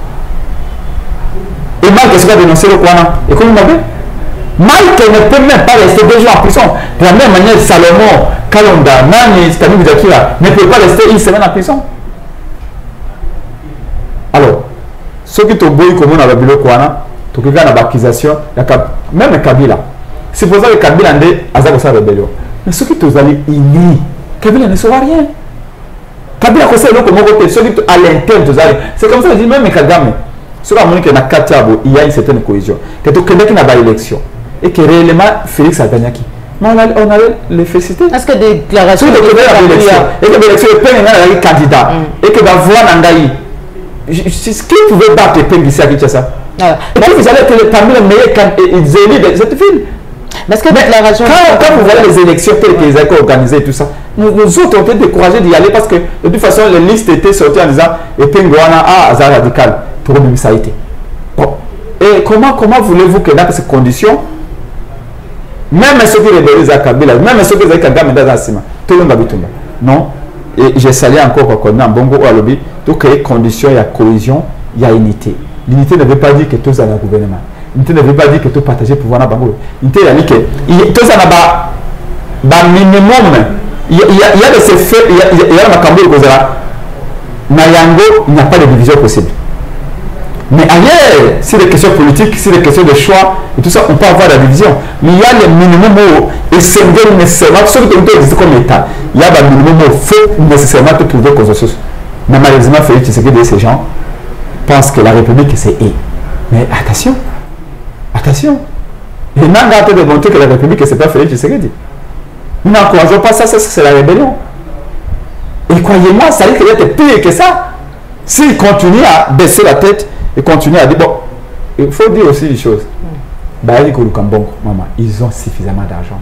Et Mike est-ce qu'il a dénoncé le Kwana? Et comment il m'a Mike ne peut même pas rester 2 jours en prison. De la même manière, Salomon, Kalonda, Nani, Stani Boujakira ne peut pas rester 1 semaine en prison. Alors, ceux qui ont beau comme on a vu le Kwana, tout le monde a l'accusation, même Kabila. C'est pour ça que Kabila a sa rébellion. Mais ceux qui sont allés unis, Kabila ne saura rien. Kabila a conseillé comment voter, ceux qui sont à l'interne, c'est comme ça, je dis même Kagame. Ceux qui ont dit que il y a une certaine cohésion. Que tout le monde n'a pas d'élection. Et que réellement, Félix a gagné qui? Mais on allait les féliciter. Est-ce que des déclarations de l'élection, et que l'élection est un candidat, et que va voir Nangaï. Qui pouvait battre les pays ici à Kinshasa? Et puis vous allez être parmi les meilleurs élus de cette ville. Parce que déclaration. Quand vous voyez les élections telles qu'ils ont organisées et tout ça, nous autres on été découragés d'y aller parce que de toute façon les listes étaient sorties en disant et puis Ngouana a hasard radical pour même ça a été. Bon. Et comment voulez-vous que dans ces conditions, même ceux qui rebellent à Kabila, même ceux qui ont Kagame dans un ciment, tout le monde va bitumba. Non. Et j'ai salé encore qu'on a Bongo ou à lobby, tout créer conditions, il y a cohésion, il y a unité. L'unité ne veut pas dire que tous ont un gouvernement. L'unité ne veut pas dire que tout partager le pouvoir dans Bango. L'unité, il y a dit que tous ont un minimum. Il y a de ces faits, il y a un Makambo de Kozala. Nayango, il n'y a pas de division possible. Mais ailleurs, si des questions politiques, si des questions de choix, et tout ça, on peut avoir la division. Mais il y a le minimum et c'est nécessairement, ce qui existe comme État, il y a le minimum il faut nécessairement te trouver consensus. Mais malheureusement, Félix Tshisekedi et ces gens pensent que la République c'est eux. Mais attention, attention. Et n'a pas de montrer que la République c'est pas Félix Tshisekedi. Nous n'encourageons pas ça, c'est la rébellion. Et croyez-moi, ça risque d'être pire que ça. S'ils continuent à baisser la tête et continuent à dire, bon, il faut dire aussi des choses. Maman, ils ont suffisamment d'argent.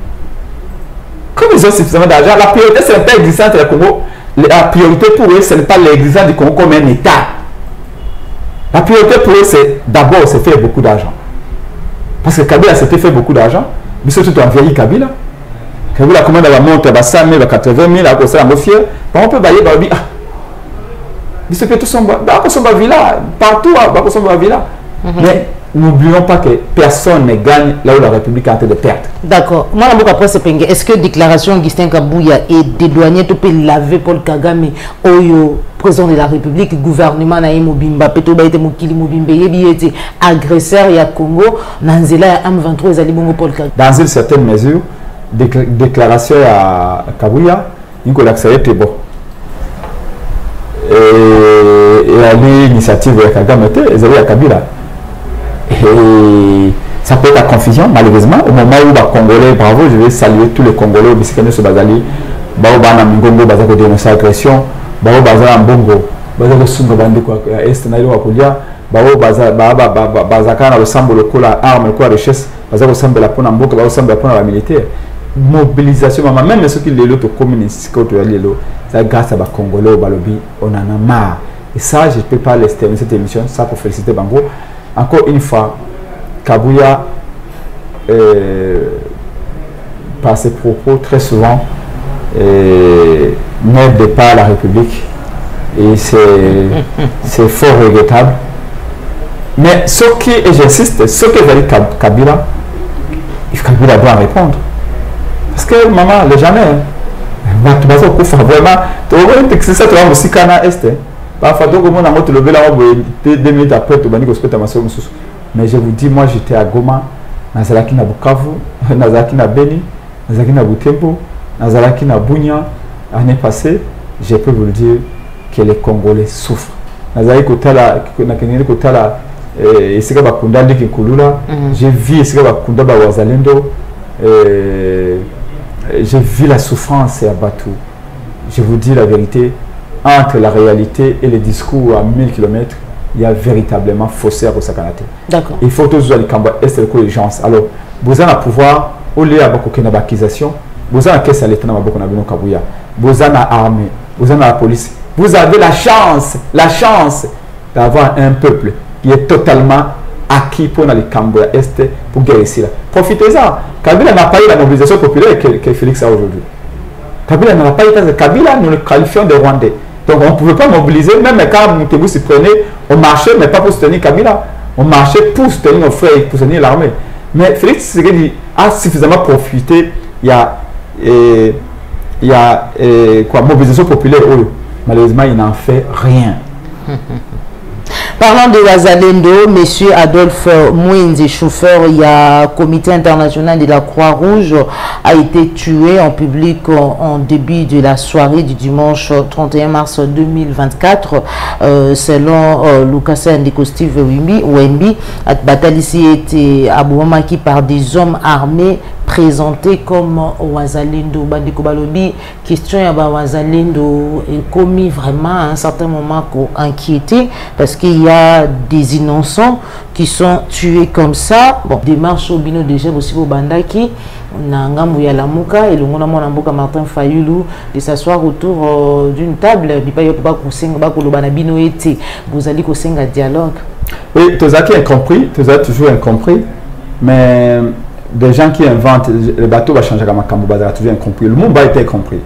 Comme ils ont suffisamment d'argent, la priorité, ce n'est pas l'existence du Congo. La priorité pour eux, ce n'est pas l'existence du Congo comme un État. La priorité pour eux, c'est d'abord, c'est faire beaucoup d'argent. Parce que Kabila s'était fait beaucoup d'argent. Mais surtout en vieilli Kabila. Kabila commande la montre à 100 000, à 80 000, à cause de la fier. On peut bailler, ah. Mais c'est que tout son villa, partout, à villa. Mais n'oublions pas que personne ne gagne là où la République est en train de perdre. D'accord. Moi, après ce pengue, est-ce que déclaration Augustin Kabouya et des douaniers tout peut laver Paul Kagame au président de la République, gouvernement na Mobimba, Peto Baïté Mokili Mobimba, il agresseur et à Congo, Nanzela et M23 et Zalibongo Paul Kagame. Dans une certaine mesure, déclaration à Kabouya, Nicolas Xavier bon. Et à l'initiative de Kagame, ils avaient à Kabila. Et ça peut être à confusion, malheureusement. Au moment où les Congolais, bravo, je vais saluer tous les Congolais au Bisikane Sobazali, bao bana mingongo baza ko dénoncer agression bao baza mbongo baza ko sunga bande kwa est na ilo kulia bao baza kana le sambo lokola arme quoi richesse baza ko sambela pona mboka bao sambela pona ba militaire mobilisation mama même ceux qui lelo to communiste ko to lelo ça grâce à ba congolais au balobi on en a marre et ça je peux pas laisser terminer cette émission ça pour féliciter Bango encore une fois Kabuya par ses propos très souvent n'aide pas la République et c'est fort regrettable mais ce qui et j'insiste ce que va dire Kabila doit répondre parce que maman les jamais vraiment c'est ça tu vas aussi kana est parfois donc on a monté le vélo 2 minutes après tu vas dire que mais je vous dis moi j'étais à Goma nazalaki na Bukavu nazalaki na Beni nazalaki na Butembo nazalaki na Bunia l'année passée je peux vous le dire que les Congolais souffrent nazalaki kotala na keneli kotala esika bakunda ndiki kulula j'ai vu esika bakunda ba wazalendo j'ai vu la souffrance à Batou. Je vous dis la vérité, entre la réalité et le discours à 1000 km, il y a véritablement fossé à Rosakanate. D'accord. Il faut tous les cambouis, est-ce que l'urgence. Alors, vous avez un pouvoir, au lieu d'avoir une accusation, vous avez un caisse à l'état, vous avez une armée, vous avez la police. Vous avez la chance d'avoir un peuple qui est totalement acquis pour les Cambodgiens Est pour guérir ici. Profitez-en. Kabila n'a pas eu la mobilisation populaire que Félix a aujourd'hui. Kabila n'a pas eu parce que Kabila, nous le qualifions de Rwandais. Donc on ne pouvait pas mobiliser, même quand Moutébou s'y prenait, on marchait, mais pas pour soutenir Kabila. On marchait pour soutenir nos frères, pour soutenir l'armée. Mais Félix a suffisamment profité. Il y a quoi, mobilisation populaire. Malheureusement, il n'en fait rien. Parlant de Wazalendo, M. Adolphe Mouinzi, chauffeur, il y a comité international de la Croix-Rouge, a été tué en public en début de la soirée du dimanche 31 mars 2024. Selon Lucas Ndeko Steve Wembi, Batalisi était aboumaki par des hommes armés présenté comme Wazalendo. Bandeko Balobi, question ya Wazalendo est commis vraiment à un certain moment inquiété parce qu'il y a des innocents qui sont tués comme ça. Bon, démarche au bino déjà aussi au Bandaki, Nangamou Yalamuka et le Monamon Mboka Martin Fayulu de s'asseoir autour d'une table. Vous allez un dialogue. Oui, tu as incompris, tu as toujours incompris, mais des gens qui inventent le bateau va changer comme Makambo Bazar, toujours incompris. Le monde a été compris.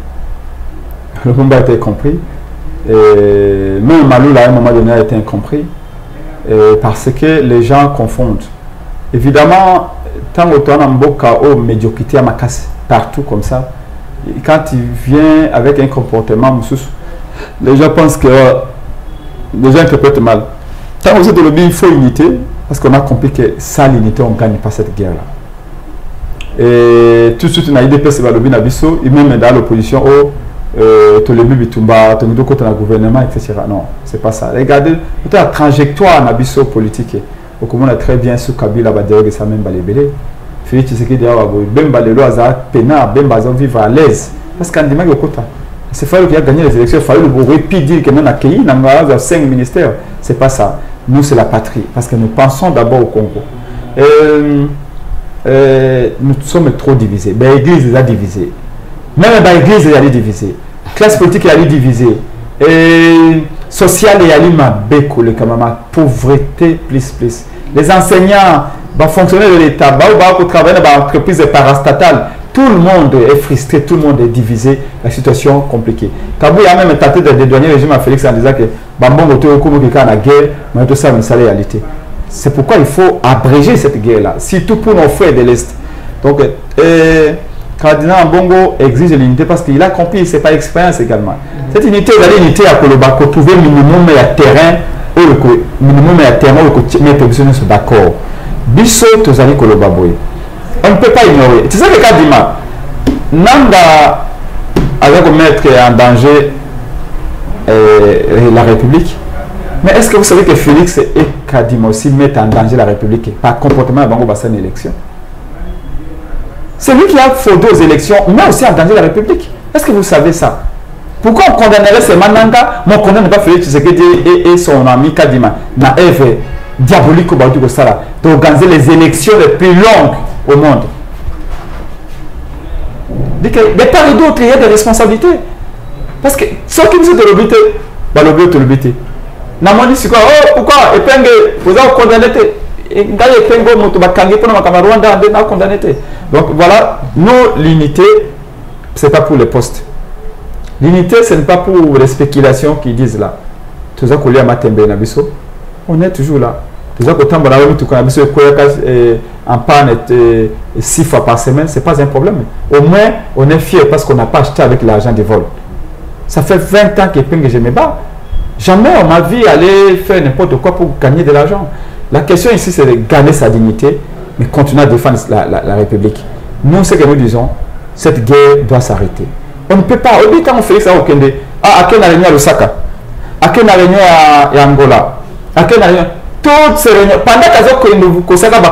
Le monde a été compris. Et même Malou, à un moment donné, a été incompris. Parce que les gens confondent. Évidemment, tant que tu as un mboka ou médiocrité à ma casse partout comme ça, quand il vient avec un comportement, les gens pensent que les gens interprètent mal. Tant que vous êtes de l'objet, il faut unité, parce qu'on a compris que sans l'unité, on ne gagne pas cette guerre-là. Et tout de suite, on a IDP, c'est le Binabiso, et même dans l'opposition, tout le Bitumba, tout le côté du gouvernement, etc. Non, c'est pas ça. Regardez, la trajectoire Nabiso politique. Au commun, très bien sous Kabila, Badéog, ça même balébélé. Félix Tshisekedi, Bemba, les lois, Pena, Bemba, vivre à l'aise. Parce qu'en disant que c'est fallu qu'il a gagné les élections, il fallait le bourrer, puis dire que nous avons accueilli, nous avons 5 ministères. C'est pas ça. Nous, c'est la patrie. Parce que nous pensons d'abord au Congo. Nous sommes trop divisés. L'église est divisée. Même l'église est divisée. Classe politique est divisée. Sociale est beko le kamama. Pauvreté plus. Les enseignants, les fonctionnaires de l'État, qui travaillent dans l'entreprise parastatale, tout le monde est frustré, tout le monde est divisé. La situation est compliquée. Kabou a même tenté de dédouaner le régime à Félix en disant que Bambon était au Congo qui est en guerre, mais tout ça, c'est la réalité. C'est pourquoi il faut abréger cette guerre-là, surtout pour nos frères de l'Est. Donc, Cardinal Mbongo exige l'unité parce qu'il a compris, ce n'est pas l'expérience également. Cette unité, il y a l'unité à Koloba, qu'on trouve minimum et à terrain, minimum et à terrain, mais positionner sur d'accord. Bisso, tu as dit Koloba Boy. On ne peut pas ignorer. C'est ça le cas d'Ima. Nanda, avec mettre en danger la République. Mais est-ce que vous savez que Félix et Kadima aussi mettent en danger la République par comportement à Bango Bassan élection? C'est lui qui a fraudé aux élections, mais aussi en danger la République. Est-ce que vous savez ça? Pourquoi on condamnerait ces Mananga? Mon condamne n'est pas Félix Tshisekedi et son ami Kadima. Na œuvre diabolique d'organiser les élections les plus longues au monde. De part et d'autre, il y a des responsabilités. Parce que ceux qui nous ont l'obité, bah l'obité, l'obité. Namoni c'est quoi? Oh, pourquoi? Et puis, vous avez condamné. Donc voilà, nous, l'unité, ce n'est pas pour les postes. L'unité, ce n'est pas pour les spéculations qui disent là. On est toujours là. En panne 6 fois par semaine, ce n'est pas un problème. Au moins, on est fier parce qu'on n'a pas acheté avec l'argent du vol. Ça fait 20 ans que je me bats. Jamais on m'a vu aller faire n'importe quoi pour gagner de l'argent. La question ici, c'est de gagner sa dignité, mais continuer à défendre la République. Nous, ce que nous disons, cette guerre doit s'arrêter. On ne peut pas. Au début, quand on fait ça au Kende, à quelle réunion à Lusaka, à quelle réunion à Angola, à quelle réunion, toutes ces réunions, pendant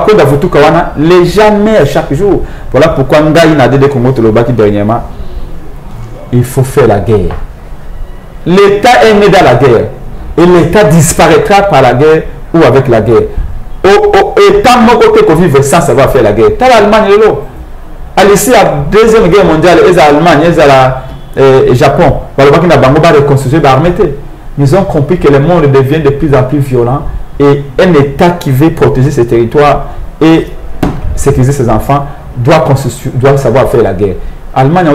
que les jamais chaque jour. Voilà pourquoi nous avons dit que dernièrement, il faut faire la guerre. L'État est né dans la guerre et l'État disparaîtra par la guerre ou avec la guerre. État mon côté qu'on vive sans savoir faire la guerre. T'as l'Allemagne et l'eau. Ici, à la Deuxième Guerre mondiale, ils ont l'Allemagne, ils ont le Japon. Voilà qu'ils n'ont pas reconstruit l'armée. Ils ont compris que le monde devient de plus en plus violent et un État qui veut protéger ses territoires et sécuriser ses enfants doit savoir faire la guerre. L'Allemagne a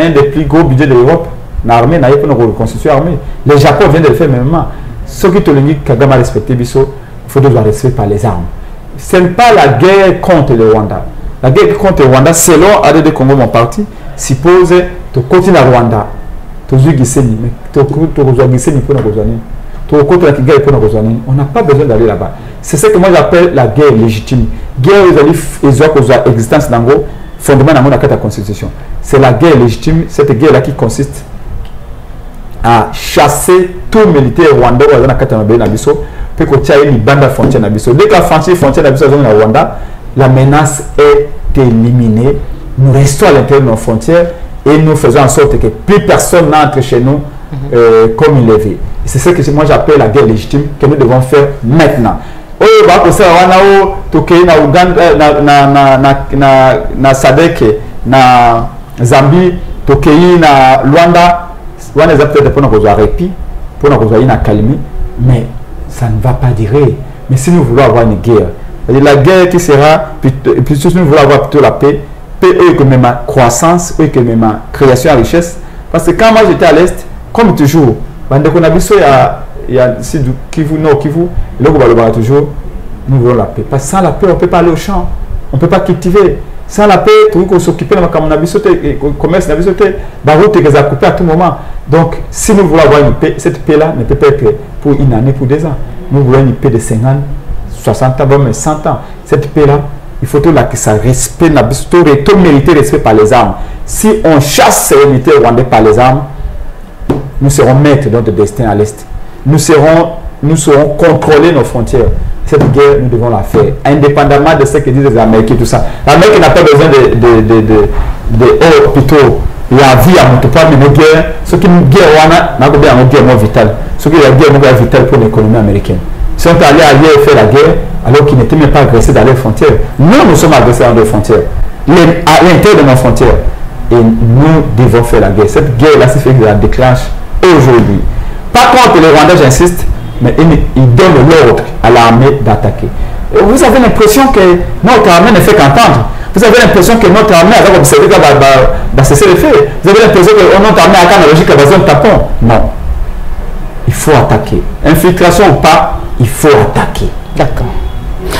un des plus gros budgets de l'Europe. L'armée n'a pas de reconstruction armée. Le Japon vient de le faire même. Ce qui te le dit, Kagame a respecté Bisso, il faut devoir respecter par les armes. Ce n'est pas la guerre contre le Rwanda. La guerre contre le Rwanda, selon ADD Congo, mon parti, suppose de continuer à Rwanda. On n'a pas besoin d'aller là-bas. C'est ce que moi j'appelle la guerre légitime. Guerre aux existence d'Ango, fondement dans la Constitution. C'est la guerre légitime, cette guerre-là qui consiste à chasser tout militaire rwandais dans la Katanabe Nabiso, puis qu'on tient une bande à frontière Nabiso. Dès que la frontière Nabiso est au Rwanda, la menace est éliminée. Nous restons à l'intérieur de nos frontières et nous faisons en sorte que plus personne n'entre chez nous comme il le veut. C'est ce que moi j'appelle la guerre légitime que nous devons faire maintenant. Oh, bah, pour ça, on a na Uganda, na Sadek, na Zambie, Tokei, na Luanda. On a peut-être pour nous répit, pour nous avoir calme, mais ça ne va pas durer. Mais si nous voulons avoir une guerre, la guerre qui sera, puis si nous voulons avoir plutôt la paix, eux que même ma croissance, eux que même ma création à richesse. Parce que quand moi j'étais à l'Est, comme toujours, il y a du Kivu, Nord Kivu, et là on va toujours, nous voulons la paix. Parce que sans la paix, on ne peut pas aller au champ, on ne peut pas cultiver. Sans la paix, tout le monde s'occupe de le commerce, la route est coupée à tout moment. Donc, si nous voulons avoir une paix, cette paix-là ne peut pas être pour une année, pour 2 ans. Nous voulons une paix de 50, 60 ans, même 100 ans. Cette paix-là, il faut que ça respecte, tout mériter respect par les armes. Si on chasse ces unités rwandais par les armes, nous serons maîtres de notre destin à l'Est. Nous saurons contrôler nos frontières. Cette guerre, nous devons la faire, indépendamment de ce que disent les Américains et tout ça. L'Amérique n'a pas besoin de plutôt la vie à mon pas, mais nos guerres, ce qui nous guerre, on a une guerre moins vitale. Ce qui est la guerre moins vitale pour l'économie américaine. Si on est allé ailleurs faire la guerre, alors qu'ils n'étaient même pas agressés dans les frontières, nous sommes agressés dans les frontières, à l'intérieur de nos frontières. Et nous devons faire la guerre. Cette guerre-là, c'est fait que la déclenche aujourd'hui. Par contre, les Rwandais, j'insiste, mais ils donnent l'ordre à l'armée d'attaquer. Vous avez l'impression que notre armée ne fait qu'entendre. Vous avez l'impression que notre armée a observé qu'elle va cesser de faire. Vous avez l'impression que notre armée a la logique à besoin de tapon. Non. Il faut attaquer. Infiltration ou pas, il faut attaquer. D'accord.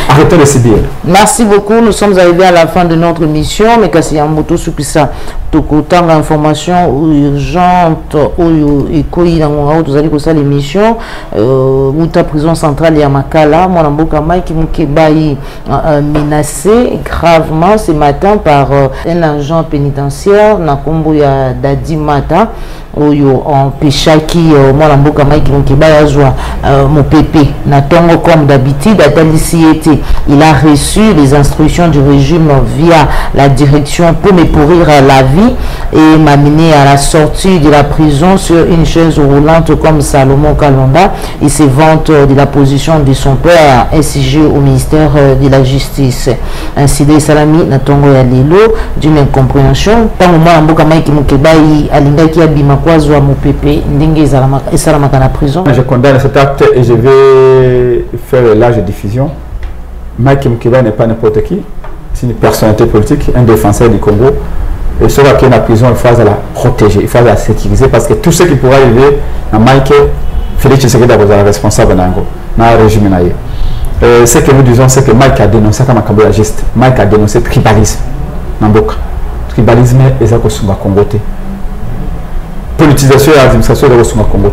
Arrêtons de se dire. Merci beaucoup. Nous sommes arrivés à la fin de notre mission. Mais kasi ya moto supisa tokotang information urgente oyo ekoyi na ngao tozali kosala l'émission muta prison centrale ya Makala mwana mboka Mike Mukebai menacé gravement ce matin par un agent pénitentiaire na kombo ya Dadi Mata oyo empêchaki mwana mboka Mike Moukiba azwa mopepe na tongo comme d'habitude atalisi ete il a reçu les instructions du régime via la direction pour me pourrir la vie et m'amener à la sortie de la prison sur une chaise roulante comme Salomon Kalonda. Il se vante de la position de son père SIG au ministère de la Justice. Ainsi de Salami Natongo ya Lelo d'une incompréhension. Tant mwana mboka Mike Moukiba alingaki abima kwazwa mopepe ndenge esalamaka na prison. Je condamne cet acte et je vais faire une large diffusion. Mike Moukiba n'est pas n'importe qui, c'est une personnalité politique, un défenseur du Congo. Et sur la prison, il faut la protéger, il faut la sécuriser parce que tout ce qui pourra arriver à Mike, Félix Tshisekedi est responsable dans le régime. Ce que nous disons, c'est que Mike a dénoncé comme un geste. Mike a dénoncé le tribalisme. Tribalisme est ce que nous Congo. Politisation et administration est ce que nous Congo.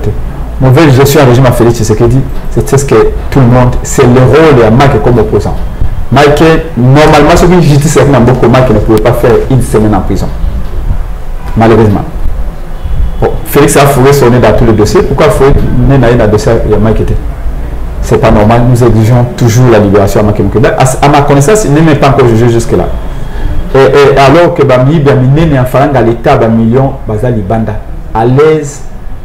Mauvaise gestion du régime à Félix Tshisekedi, c'est ce que tout le monde, c'est le rôle de Mike comme opposant. Mike, normalement, ce que justice est beaucoup, Mike ne pouvait pas faire une semaine en prison. Malheureusement. Bon, Félix a fourré son nez dans tous les dossiers. Pourquoi il faut nez dans le dossier de Mike était? C'est pas normal. Nous exigeons toujours la libération à Mike Moukiba. À ma connaissance, il n'est même pas encore jugé jusque-là. Et alors que Bami, Bami, n'est en faisant dans l'État, Bami, million, Bazali Banda, à l'aise,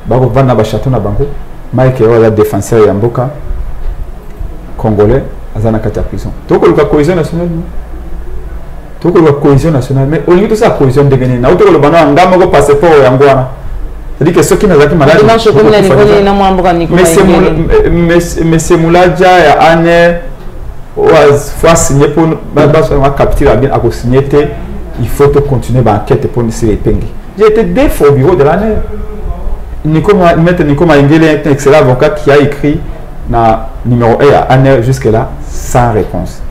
Bako Vanda Bachatou na Bango, Mike est le défenseur Yamboka, congolais. Azana kati ya prison. Toko la cohésion nationale. Toko la cohésion nationale. Mais au lieu de ça, cohésion de Guinée. Na toko le bana ngama ko passeport yangwana. C'est-à-dire que ceux qui n'ont pas malade. Mais c'est Mouladia et Anne faut signer pour capter la bien à signer. Il faut continuer l'enquête pour essayer les pengues. J'ai été deux fois au bureau de l'année. Nico Maingele est un excellent avocat qui a écrit na numéro 1 à Anne jusque-là sans réponse.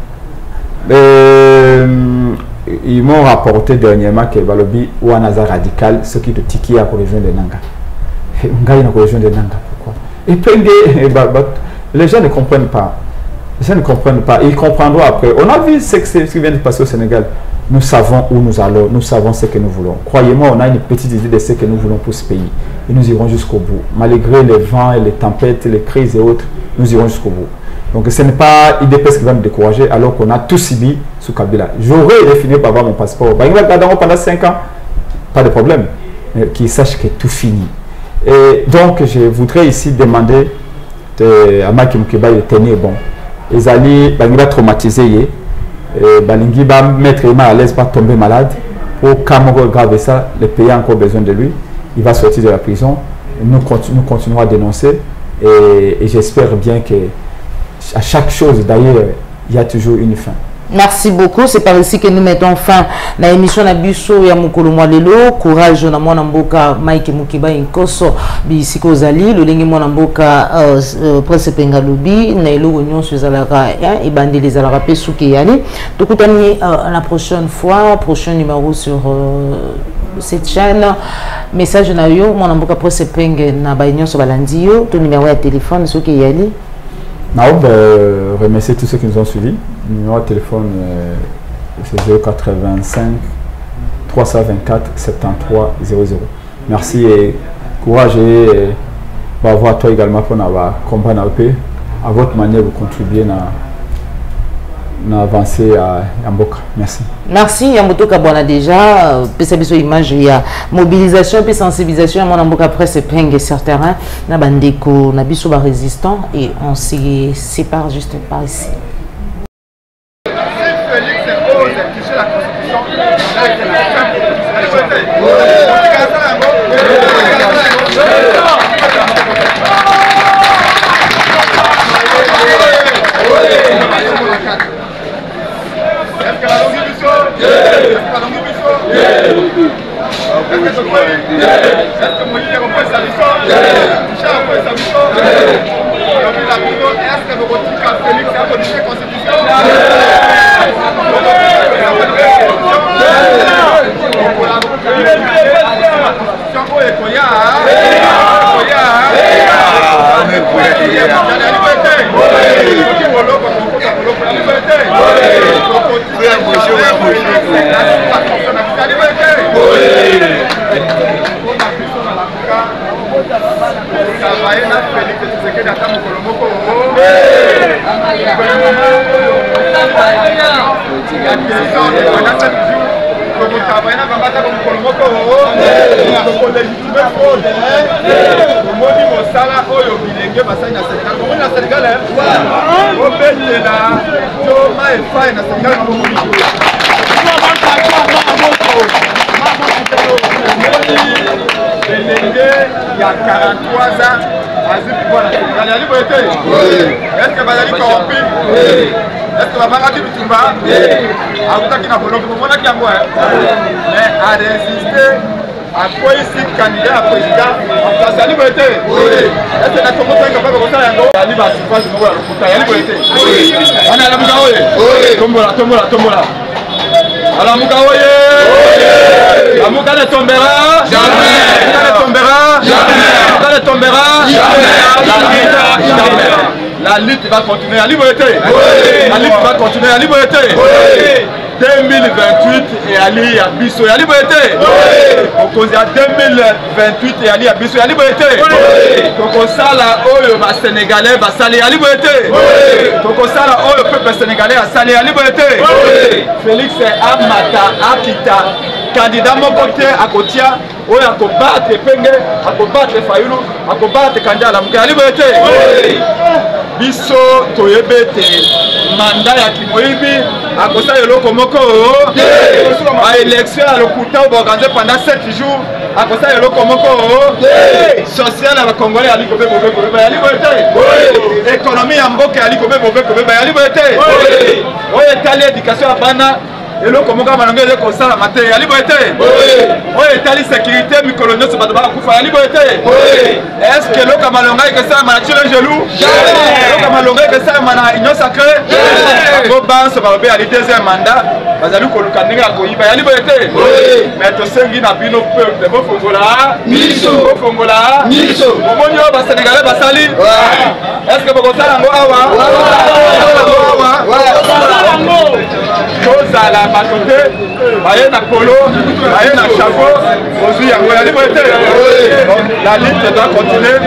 Ils m'ont rapporté dernièrement que Balobi ou un hasard radical, ce qui te tiki à la région de Nanga. Nanga est région de Nanga. Pourquoi? Et puis les gens ne comprennent pas. Les gens ne comprennent pas. Ils comprendront après. On a vu ce qui vient de passer au Sénégal. Nous savons où nous allons. Nous savons ce que nous voulons. Croyez-moi, on a une petite idée de ce que nous voulons pour ce pays. Et nous irons jusqu'au bout. Malgré les vents et les tempêtes, les crises et autres, nous irons jusqu'au bout. Donc ce n'est pas IDPS qui va me décourager alors qu'on a tout subi sous Kabila. J'aurais fini par avoir mon passeport. Pendant 5 ans, pas de problème. Mais qu'ils sachent que tout finit. Et donc je voudrais ici demander à Mike Moukiba de tenir bon. Ils allaient traumatiser. Balingi va mettre Emma à l'aise, pas tomber malade. Pour Kamoro graver ça, le pays a encore besoin de lui. Il va sortir de la prison. Nous continuerons à dénoncer. Et j'espère bien que à chaque chose, d'ailleurs, il y a toujours une fin. Merci beaucoup. C'est par ici que nous mettons fin à l'émission de Bisso ya Mukolo Mwalelo. Courage na mwana mboka Mike Moukiba Nkoso bisiko zali le lengi mwana mboka Prince Pengalobi na elo union suzalaka et bandi les alaka pesuki yani. Tukutani la prochaine fois, prochain numéro sur cette chaîne. Message na yo mwana mboka Prince Peng na ba union so balandi yo ton numéro de téléphone soki yani. Remercier tous ceux qui nous ont suivis. Le numéro de téléphone c'est 085 324 73 00. Merci et courage et avoir toi également pour combat à votre manière vous contribuer à avancer à Mboka. Merci. Merci Yamboto Kabwana déjà pesabiso image ya mobilisation et sensibilisation à mon Mboka Presse Peng sur terrain na bandeko na biso ba résistant et on se sépare juste par ici. travailler na Félix Tshisekedi ata mokolo moko travailler na bambata mokolo moko légitimer fraude omoni mosala oyo bilenge basali na Sénégal komoni na Sénégal obetela toma efai na Sénégal elenge ya 43 ans azwi pouvoir na Sénégal yali boye te est-ce que bazali corrompi est-ce que babangaki bitumba akutaki na boloko bomonaki yango mais arésiste akwei candidat à président azali boye te est-ce que na Congo tanga baba kosala yango ali basuffrage moko ya lokuta yali boye te wana alamuka oye tombola alamuka oye Amuka ne tombera jamais. Amuka ne tombera jamais. Amuka ne tombera jamais. La lutte va continuer à liberté. La lutte va continuer à liberté. 2028 et Ali à Bisso à liberté. Au cause de 2028 et Ali à Bisso à liberté. Au sala oyo ba sénégalais ba salé à liberté. Au sala oyo peuple sénégalais a salé à liberté. Félix Amata Akita candidat moko te akotia oyo akobattre penge akobattre Fayulu akobattre candidat la muka ali bote biso toyebe te mandat ya Kimoyibi akosa eloko moko a élection à lokuta organisé pendant 7 jours akosa eloko moko social à la Congolais ali kobe ali bote économie ya mboka ali kobe ali bote oyo tali éducation à bana eloko moka malonga ele kosala mate ali boete oyo etali sécurité mikolo nyonso bato bakufa ali boete est-ce que eloko malonga ekesala mana tire gelou eloko malonga ekesala mana union sacrée bango banso balobi ali deuxième mandat bazali koluka ndenge ya koyiba ali boete mais tosengi na bino peuple bofongola miso omoni oyo basénégalais basali est-ce que bokosala yango awa tozala bato te baye na polo baye na chapeau ozwi yango yali boye te la lutte doit continuer.